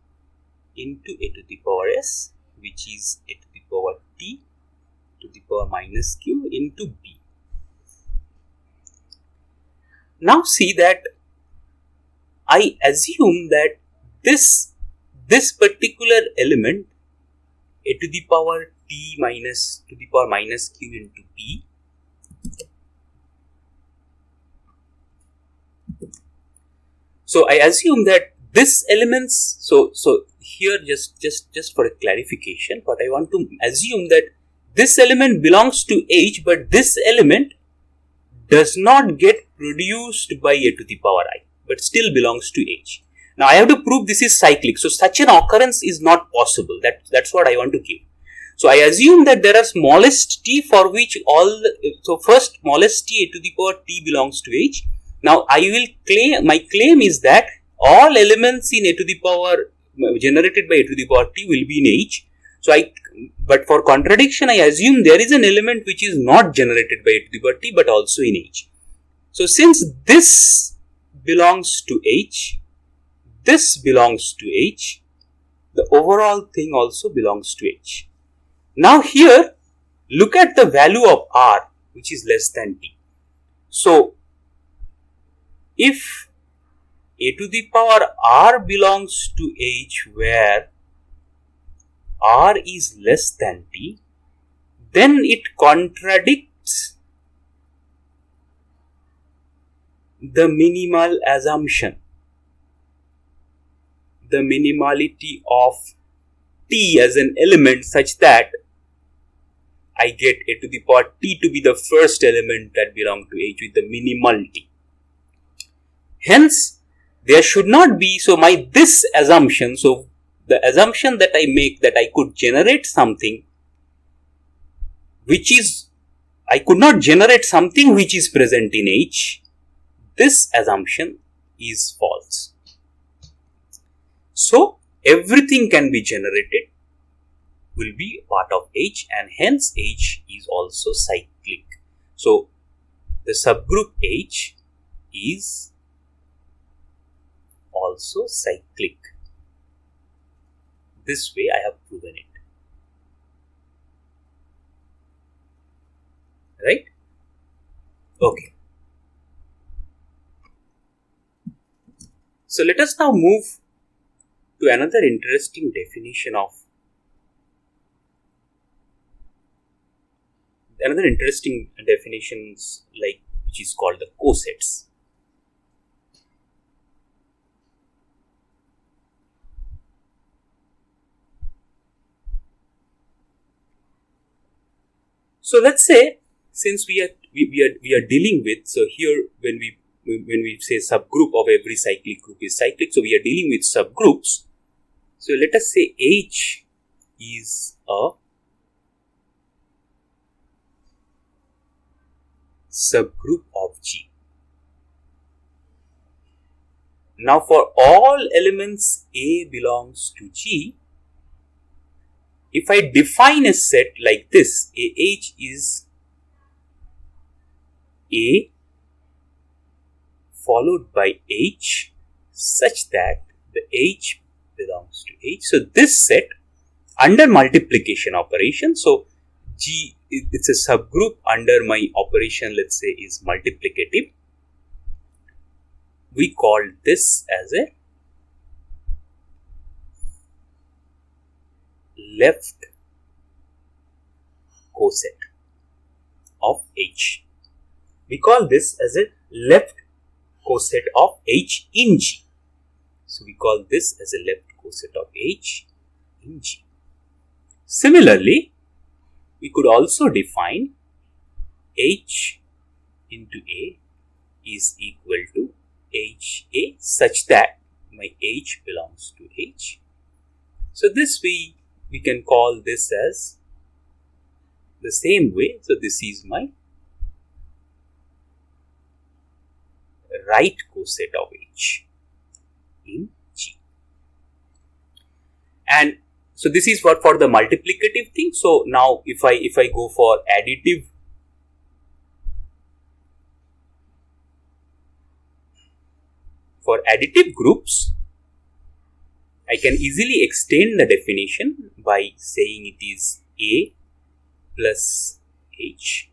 into a to the power S, which is a to the power T to the power minus Q into B. Now see that I assume that this particular element a to the power t minus to the power minus q into p. So I assume that this elements, so here just for a clarification, but I want to assume that this element belongs to H, but this element does not get produced by a to the power I, but still belongs to H. Now I have to prove this is cyclic, so such an occurrence is not possible. That's what I want to give. So I assume that there are smallest t for which so first smallest t a to the power t belongs to H. Now I will claim, my claim is that all elements in a to the power generated by a to the power t will be in H. So but for contradiction, I assume there is an element which is not generated by a to the power t but also in H. So since this belongs to H, this belongs to H, the overall thing also belongs to H. Now here, look at the value of R, which is less than t. So if a to the power R belongs to H where R is less than t, then it contradicts the minimal assumption, the minimality of t as an element such that I get a to the power t to be the first element that belongs to H with the minimal t. Hence, there should not be, so this assumption, so the assumption that I make that I could generate something which is, I could not generate something which is present in H, this assumption is false. So, everything can be generated, will be part of H, and hence H is also cyclic. So, the subgroup H is also cyclic. This way I have proven it. Right? Okay. So let us now move to another interesting definition of like which is called the cosets. So let's say, since we are dealing with, so here when we say subgroup of every cyclic group is cyclic, so we are dealing with subgroups. So let us say H is a subgroup of G. Now for all elements A belongs to G, if I define a set like this, AH is A followed by H such that the H belongs to H. So this set under multiplication operation, so G, it's a subgroup under my operation, let's say is multiplicative. We call this as a left coset of H. We call this as a left coset of H in G. So we call this as a left coset of H in G. Similarly, we could also define H into A is equal to HA such that my H belongs to H. So this way we can call this as the same way. So this is my right coset of H in G. And so this is what for the multiplicative thing. So now if I go for additive, for additive groups, I can easily extend the definition by saying it is A plus H.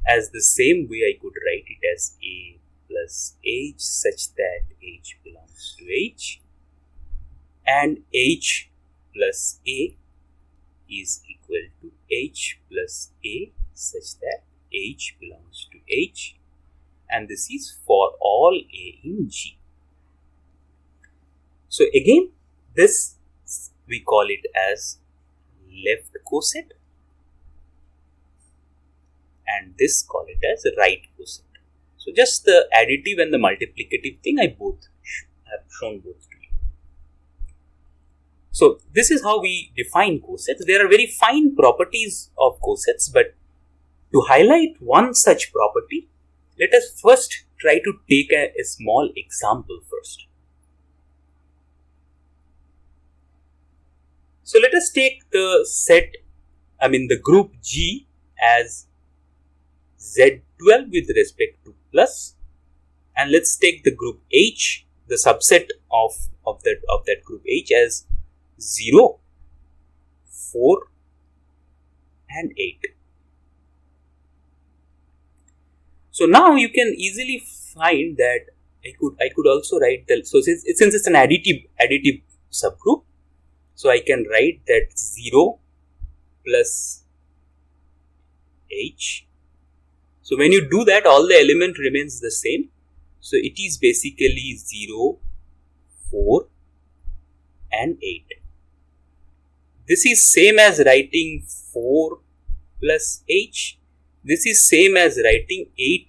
As the same way I could write it as A plus H such that H belongs to H. and H plus A is equal to H plus A such that H belongs to H, and this is for all A in G. So again, this we call it as left coset, and this call it as right coset. So just the additive and the multiplicative thing I have shown both to you. So this is how we define cosets. There are very fine properties of cosets, but to highlight one such property, let us first try to take a small example first. So let us take the the group G as Z12 with respect to plus, and let's take the group H, the subset of that group H, as 0, 4 and 8. So now you can easily find that I could also write since it's an additive subgroup, so I can write that 0 plus H. So when you do that, all the element remains the same. So it is basically 0, 4 and 8. This is same as writing 4 plus H. This is same as writing 8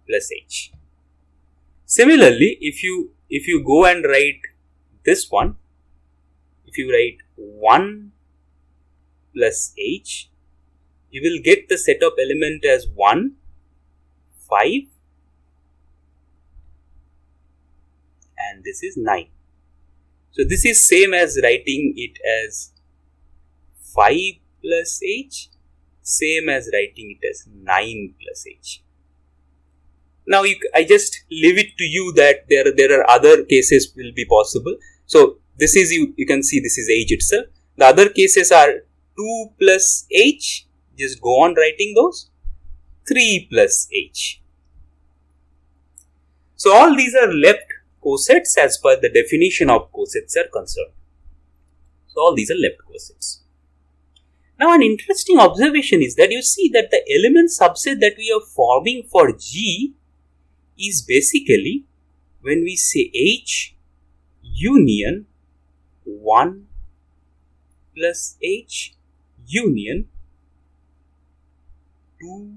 plus H. Similarly, if you go and write this one, if you write 1 plus H, you will get the set of element as 1, 5 and this is 9. So this is same as writing it as 5 plus H, same as writing it as 9 plus H. Now I just leave it to you that there are other cases will be possible. So this is you can see this is H itself. The other cases are 2 plus H, just go on writing those, 3 plus H. So all these are left cosets as per the definition of cosets are concerned. So all these are left cosets. Now an interesting observation is that you see that the element subset that we are forming for G is basically when we say H union 1 plus H union 2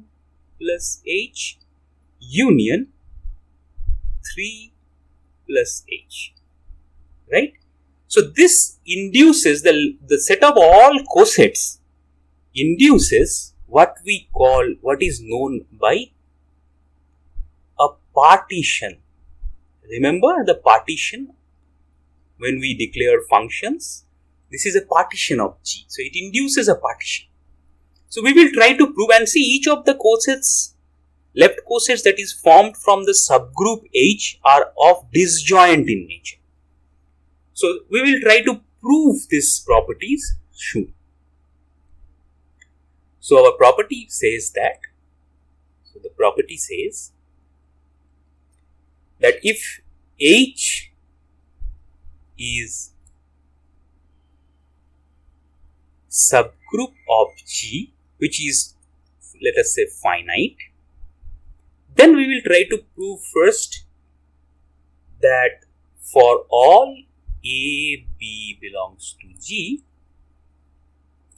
plus H union 3 plus H, right? So this induces the set of all cosets induces what is known by a partition. Remember the partition when we declare functions? This is a partition of G. So it induces a partition. So we will try to prove and see each of the cosets, left cosets that is formed from the subgroup H are of disjoint in nature. So we will try to prove these properties soon. So our property says that, that if H is subgroup of G, which is, let us say, finite, then we will try to prove first that for all A, B belongs to G,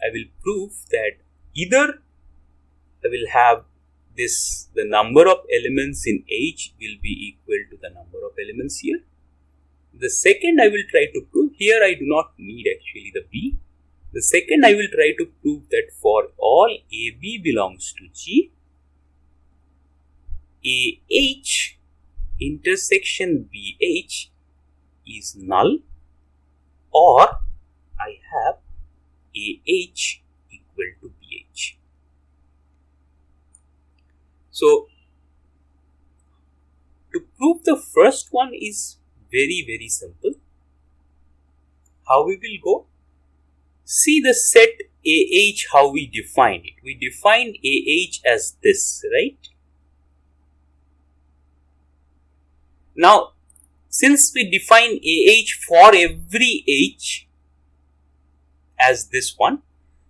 I will prove that either I will have the number of elements in H will be equal to the number of elements here. The second I will try to prove, here I do not need actually the B. The second I will try to prove that for all AB belongs to G, AH intersection BH is null, or I have AH equal to BH. So to prove the first one is very, very simple. How we will go? See the set AH, how we define it. We define AH as this, right? Now, since we define AH for every H as this one,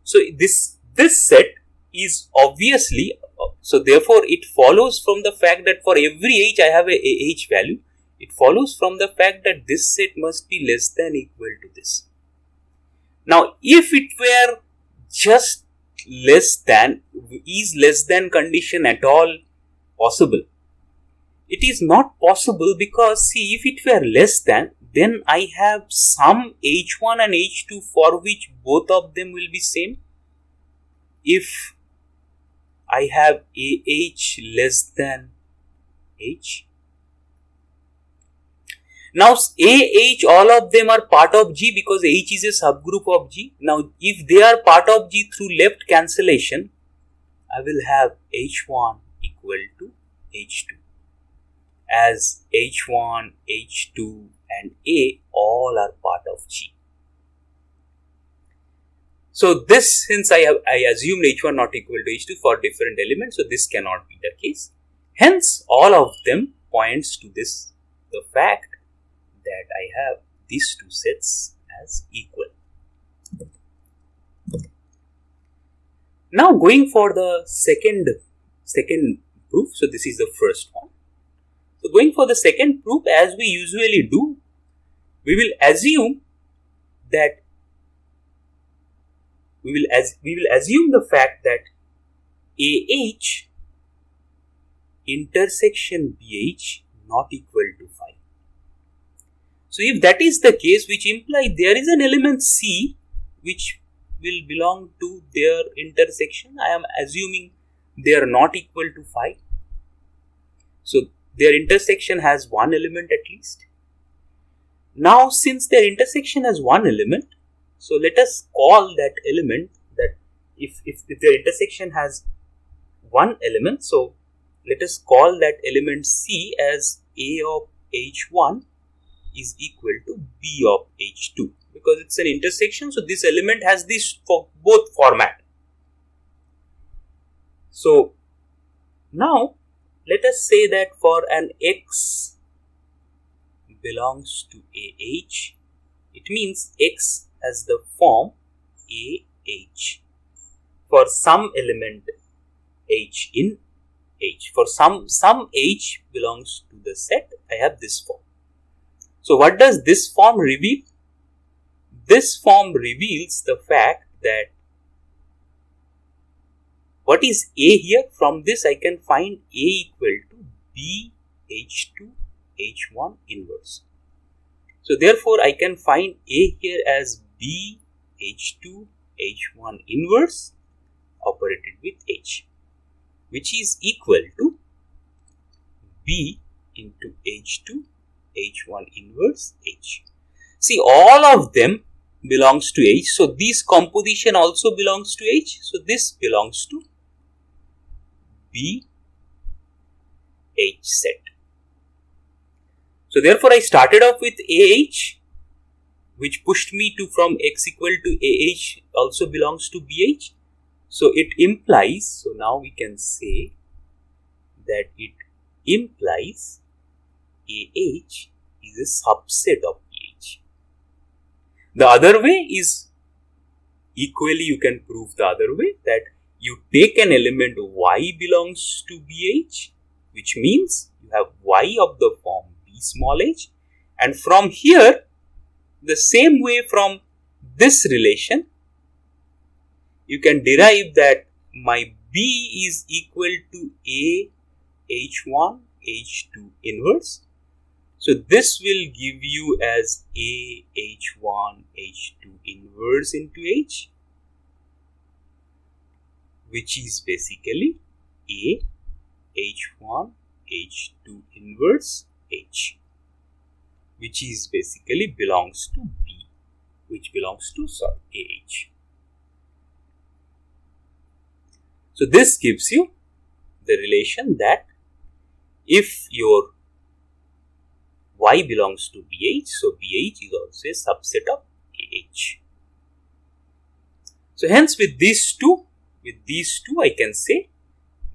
so this set is obviously, so therefore it follows from the fact that for every H I have a AH value. It follows from the fact that this set must be less than equal to this. Now, if it were just less than, is less than condition at all possible? It is not possible because, see, if it were less than, then I have some H1 and H2 for which both of them will be same. If I have AH less than H. Now, AH, all of them are part of G because H is a subgroup of G. Now, if they are part of G through left cancellation, I will have H1 equal to H2, as H1, H2 and A all are part of G. So, this, since I assumed H1 not equal to H2 for different elements, so this cannot be the case. Hence, all of them points to this, the fact that I have these two sets as equal. Now, going for the second proof, so this is the first one. So, going for the second proof, as we usually do, we will assume that we will assume the fact that AH intersection BH not equal to phi. So, if that is the case, which implies there is an element C which will belong to their intersection, I am assuming they are not equal to phi. So, their intersection has one element at least. Now, since their intersection has one element, so let us call that element, that if their intersection has one element, so let us call that element C as A of H1 is equal to B of H2, because it's an intersection, so this element has this for both format. So, now let us say that for an X belongs to AH, it means X has the form AH for some element H in H. For some H belongs to the set, I have this form. So, what does this form reveal? This form reveals the fact that what is A here? From this I can find A equal to B H2 H1 inverse. So, therefore, I can find A here as B H2 H1 inverse operated with H, which is equal to B into H2 H1 inverse H. See, all of them belongs to H. So, this composition also belongs to H. So, this belongs to B H set. So, therefore, I started off with AH, which pushed me to from X equal to AH also belongs to BH. So, it implies, so now we can say that it implies AH is a subset of BH. The other way is equally, you can prove the other way, that you take an element Y belongs to BH, which means you have Y of the form B small h, and from here, the same way from this relation, you can derive that my B is equal to A H1 H2 inverse. So, this will give you as A H1 H2 inverse into H, which is basically A H1 H2 inverse H, which is basically belongs to B, which belongs to AH. So, this gives you the relation that if your Y belongs to BH, so BH is also a subset of AH. So, hence with these two I can say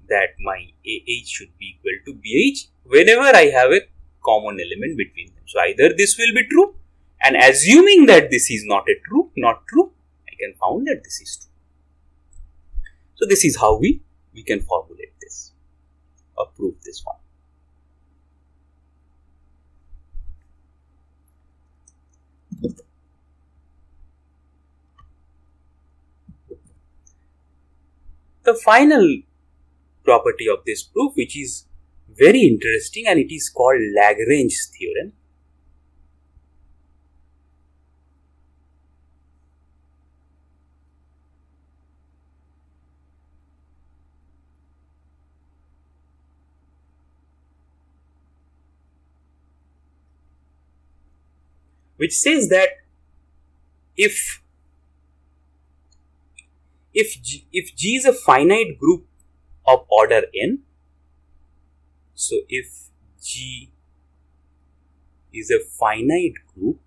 that my AH should be equal to BH whenever I have a common element between them. So either this will be true, and assuming that this is not true, I can found that this is true. So this is how we can formulate this or prove this one. The final property of this proof, which is very interesting, and it is called Lagrange theorem. Which says that if G is a finite group of order n, so if G is a finite group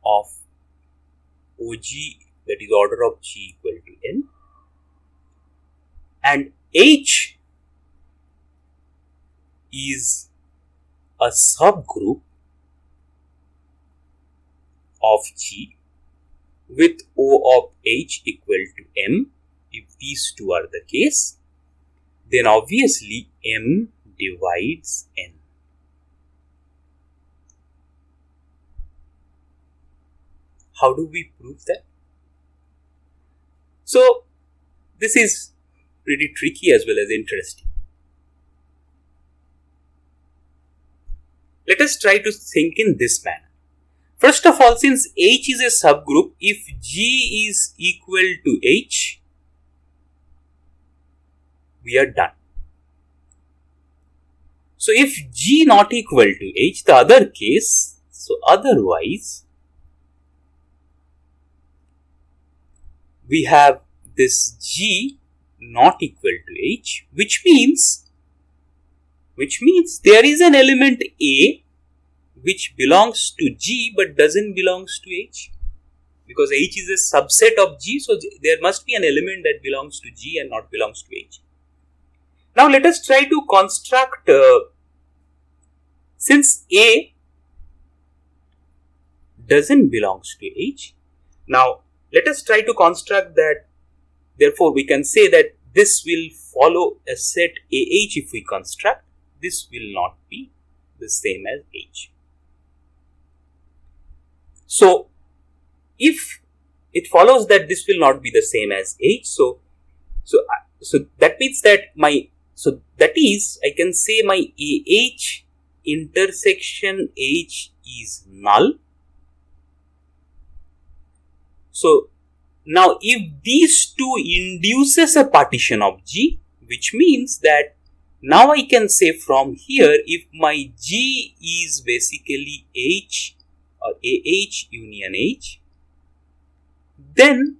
of OG, that is order of G equal to n, and H is a subgroup of G with O of H equal to M, if these two are the case, then obviously M divides N. How do we prove that? So this is pretty tricky as well as interesting. Let us try to think in this manner. First of all, since H is a subgroup, if G is equal to H, we are done. So if G not equal to H, the other case, so otherwise, we have this G not equal to H, which means there is an element A which belongs to G but doesn't belongs to H, because H is a subset of G, so there must be an element that belongs to G and not belongs to H. Now let us try to construct, since A doesn't belongs to H, now let us try to construct that, therefore we can say that this will follow a set AH. If we construct, this will not be the same as H. So if it follows that this will not be the same as H, so that means that I can say my AH intersection H is null. So now if these two induces a partition of G, which means that now I can say from here, if my G is basically H or AH union H, then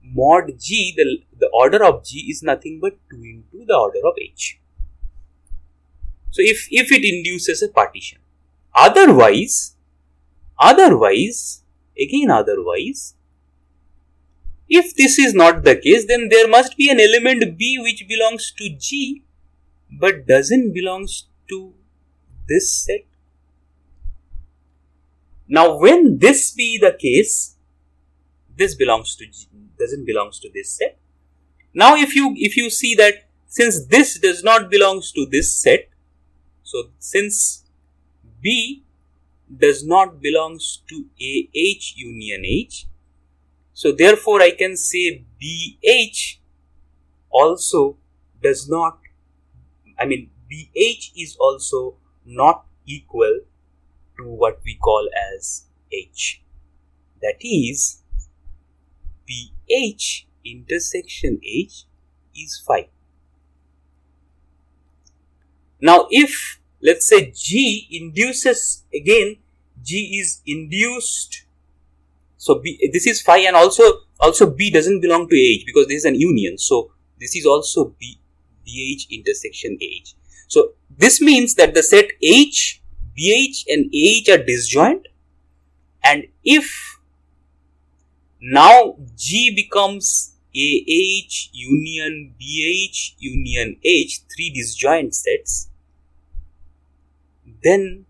mod G, the order of G is nothing but 2 into the order of H. So if it induces a partition, otherwise, if this is not the case, then there must be an element B which belongs to G but doesn't belongs to this set. Now when this be the case, this belongs to G, doesn't belongs to this set. Now if you see that since this does not belongs to this set, so since B does not belongs to AH union H, so therefore I can say BH also does not, BH is also not equal to what we call as H. That is, BH intersection H is phi. Now if let's say G induces, again G is induced, so B, this is phi, and also B doesn't belong to H because this is an union, so this is also BH intersection H. So this means that the set H, BH and AH are disjoint, and if now G becomes AH union BH union H, three disjoint sets, then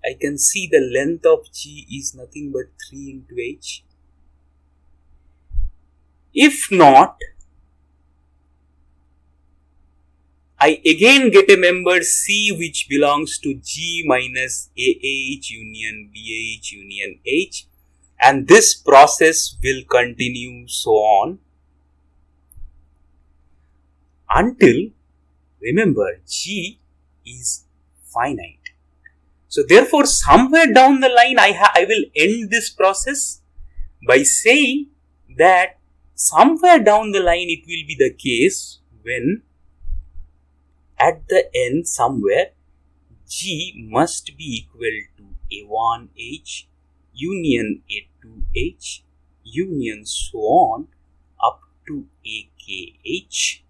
I can see the length of G is nothing but 3 into H. If not, I again get a member C which belongs to G minus AH union BH union H, and this process will continue so on until, remember, G is finite. So therefore, somewhere down the line, I will end this process by saying that somewhere down the line it will be the case when at the end somewhere G must be equal to A1H union A2H union so on up to AKH.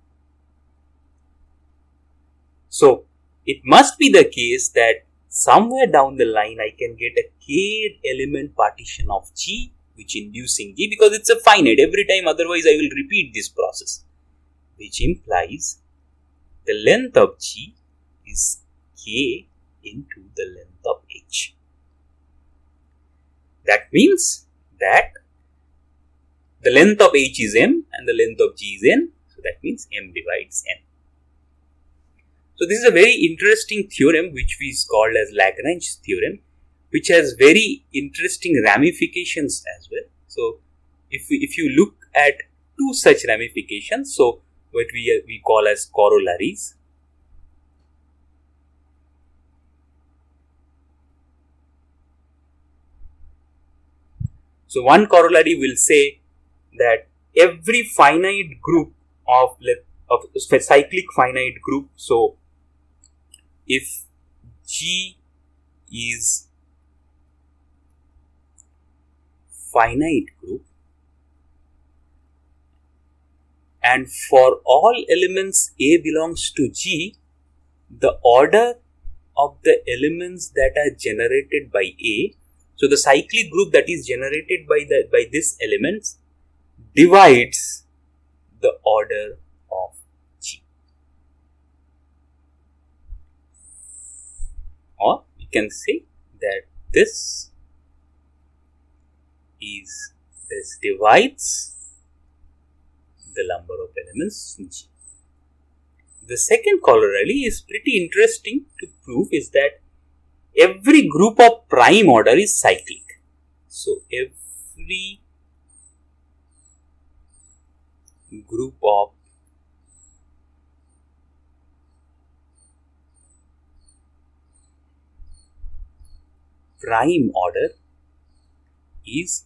So it must be the case that somewhere down the line I can get a k element partition of G which inducing G, because it's a finite every time, otherwise I will repeat this process, which implies the length of G is k into the length of H. That means that the length of H is M and the length of G is N, so that means M divides N. So this is a very interesting theorem which is called as Lagrange theorem, which has very interesting ramifications as well. So if you look at two such ramifications, so what we call as corollaries. So one corollary will say that every finite group of cyclic finite group, so if G is finite group and for all elements A belongs to G, the order of the elements that are generated by A, so the cyclic group that is generated by this elements divides the order of G. Or we can say that this divides the number of elements in G. The second corollary is pretty interesting to prove, is that every group of prime order is cyclic. So every group of prime order is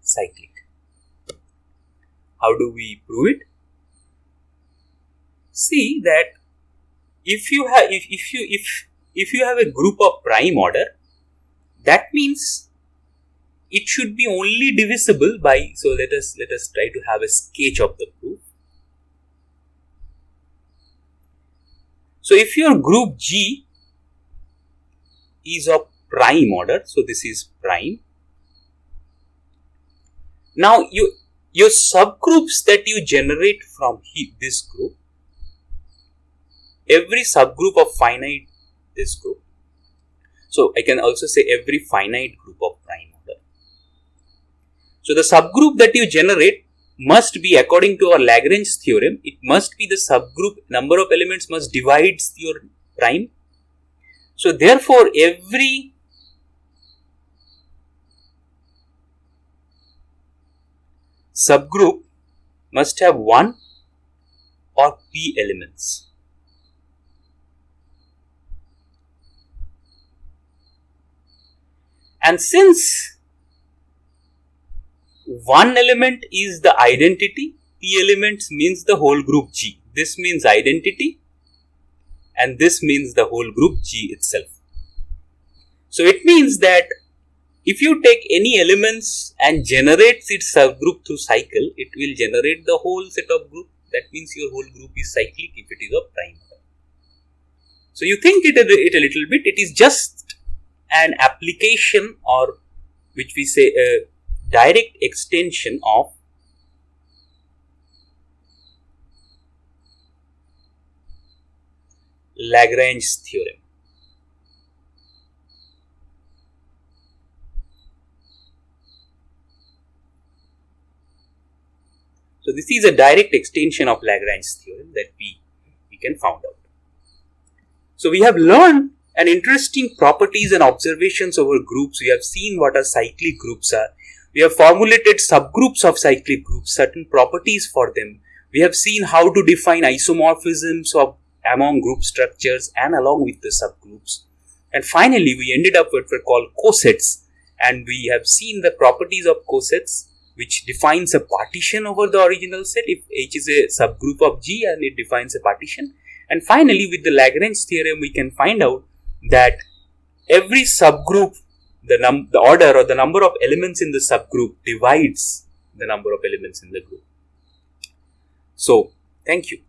cyclic. How do we prove it? See that if you have a group of prime order, that means it should be only divisible by, so let us try to have a sketch of the proof. So if your group G is of prime order, so this is prime. Now your subgroups that you generate from this group, every subgroup of finite this group, so I can also say every finite group of prime order. So the subgroup that you generate must be, according to our Lagrange theorem, it must be the subgroup, number of elements must divide your prime. So therefore every subgroup must have one or p elements. And since one element is the identity, p elements means the whole group G. This means identity and this means the whole group G itself. So it means that if you take any elements and generates its subgroup through cycle, it will generate the whole set of group. That means your whole group is cyclic if it is of prime order. So you think it a little bit, it is just an application, or which we say a direct extension of Lagrange theorem. So this is a direct extension of Lagrange's theorem that we can find out. So we have learned an interesting properties and observations over groups. We have seen what our cyclic groups are. We have formulated subgroups of cyclic groups, certain properties for them. We have seen how to define isomorphisms among group structures and along with the subgroups. And finally, we ended up with what were called cosets, and we have seen the properties of cosets, which defines a partition over the original set if H is a subgroup of G and it defines a partition. And finally, with the Lagrange theorem, we can find out that every subgroup, the order or the number of elements in the subgroup divides the number of elements in the group. So, thank you.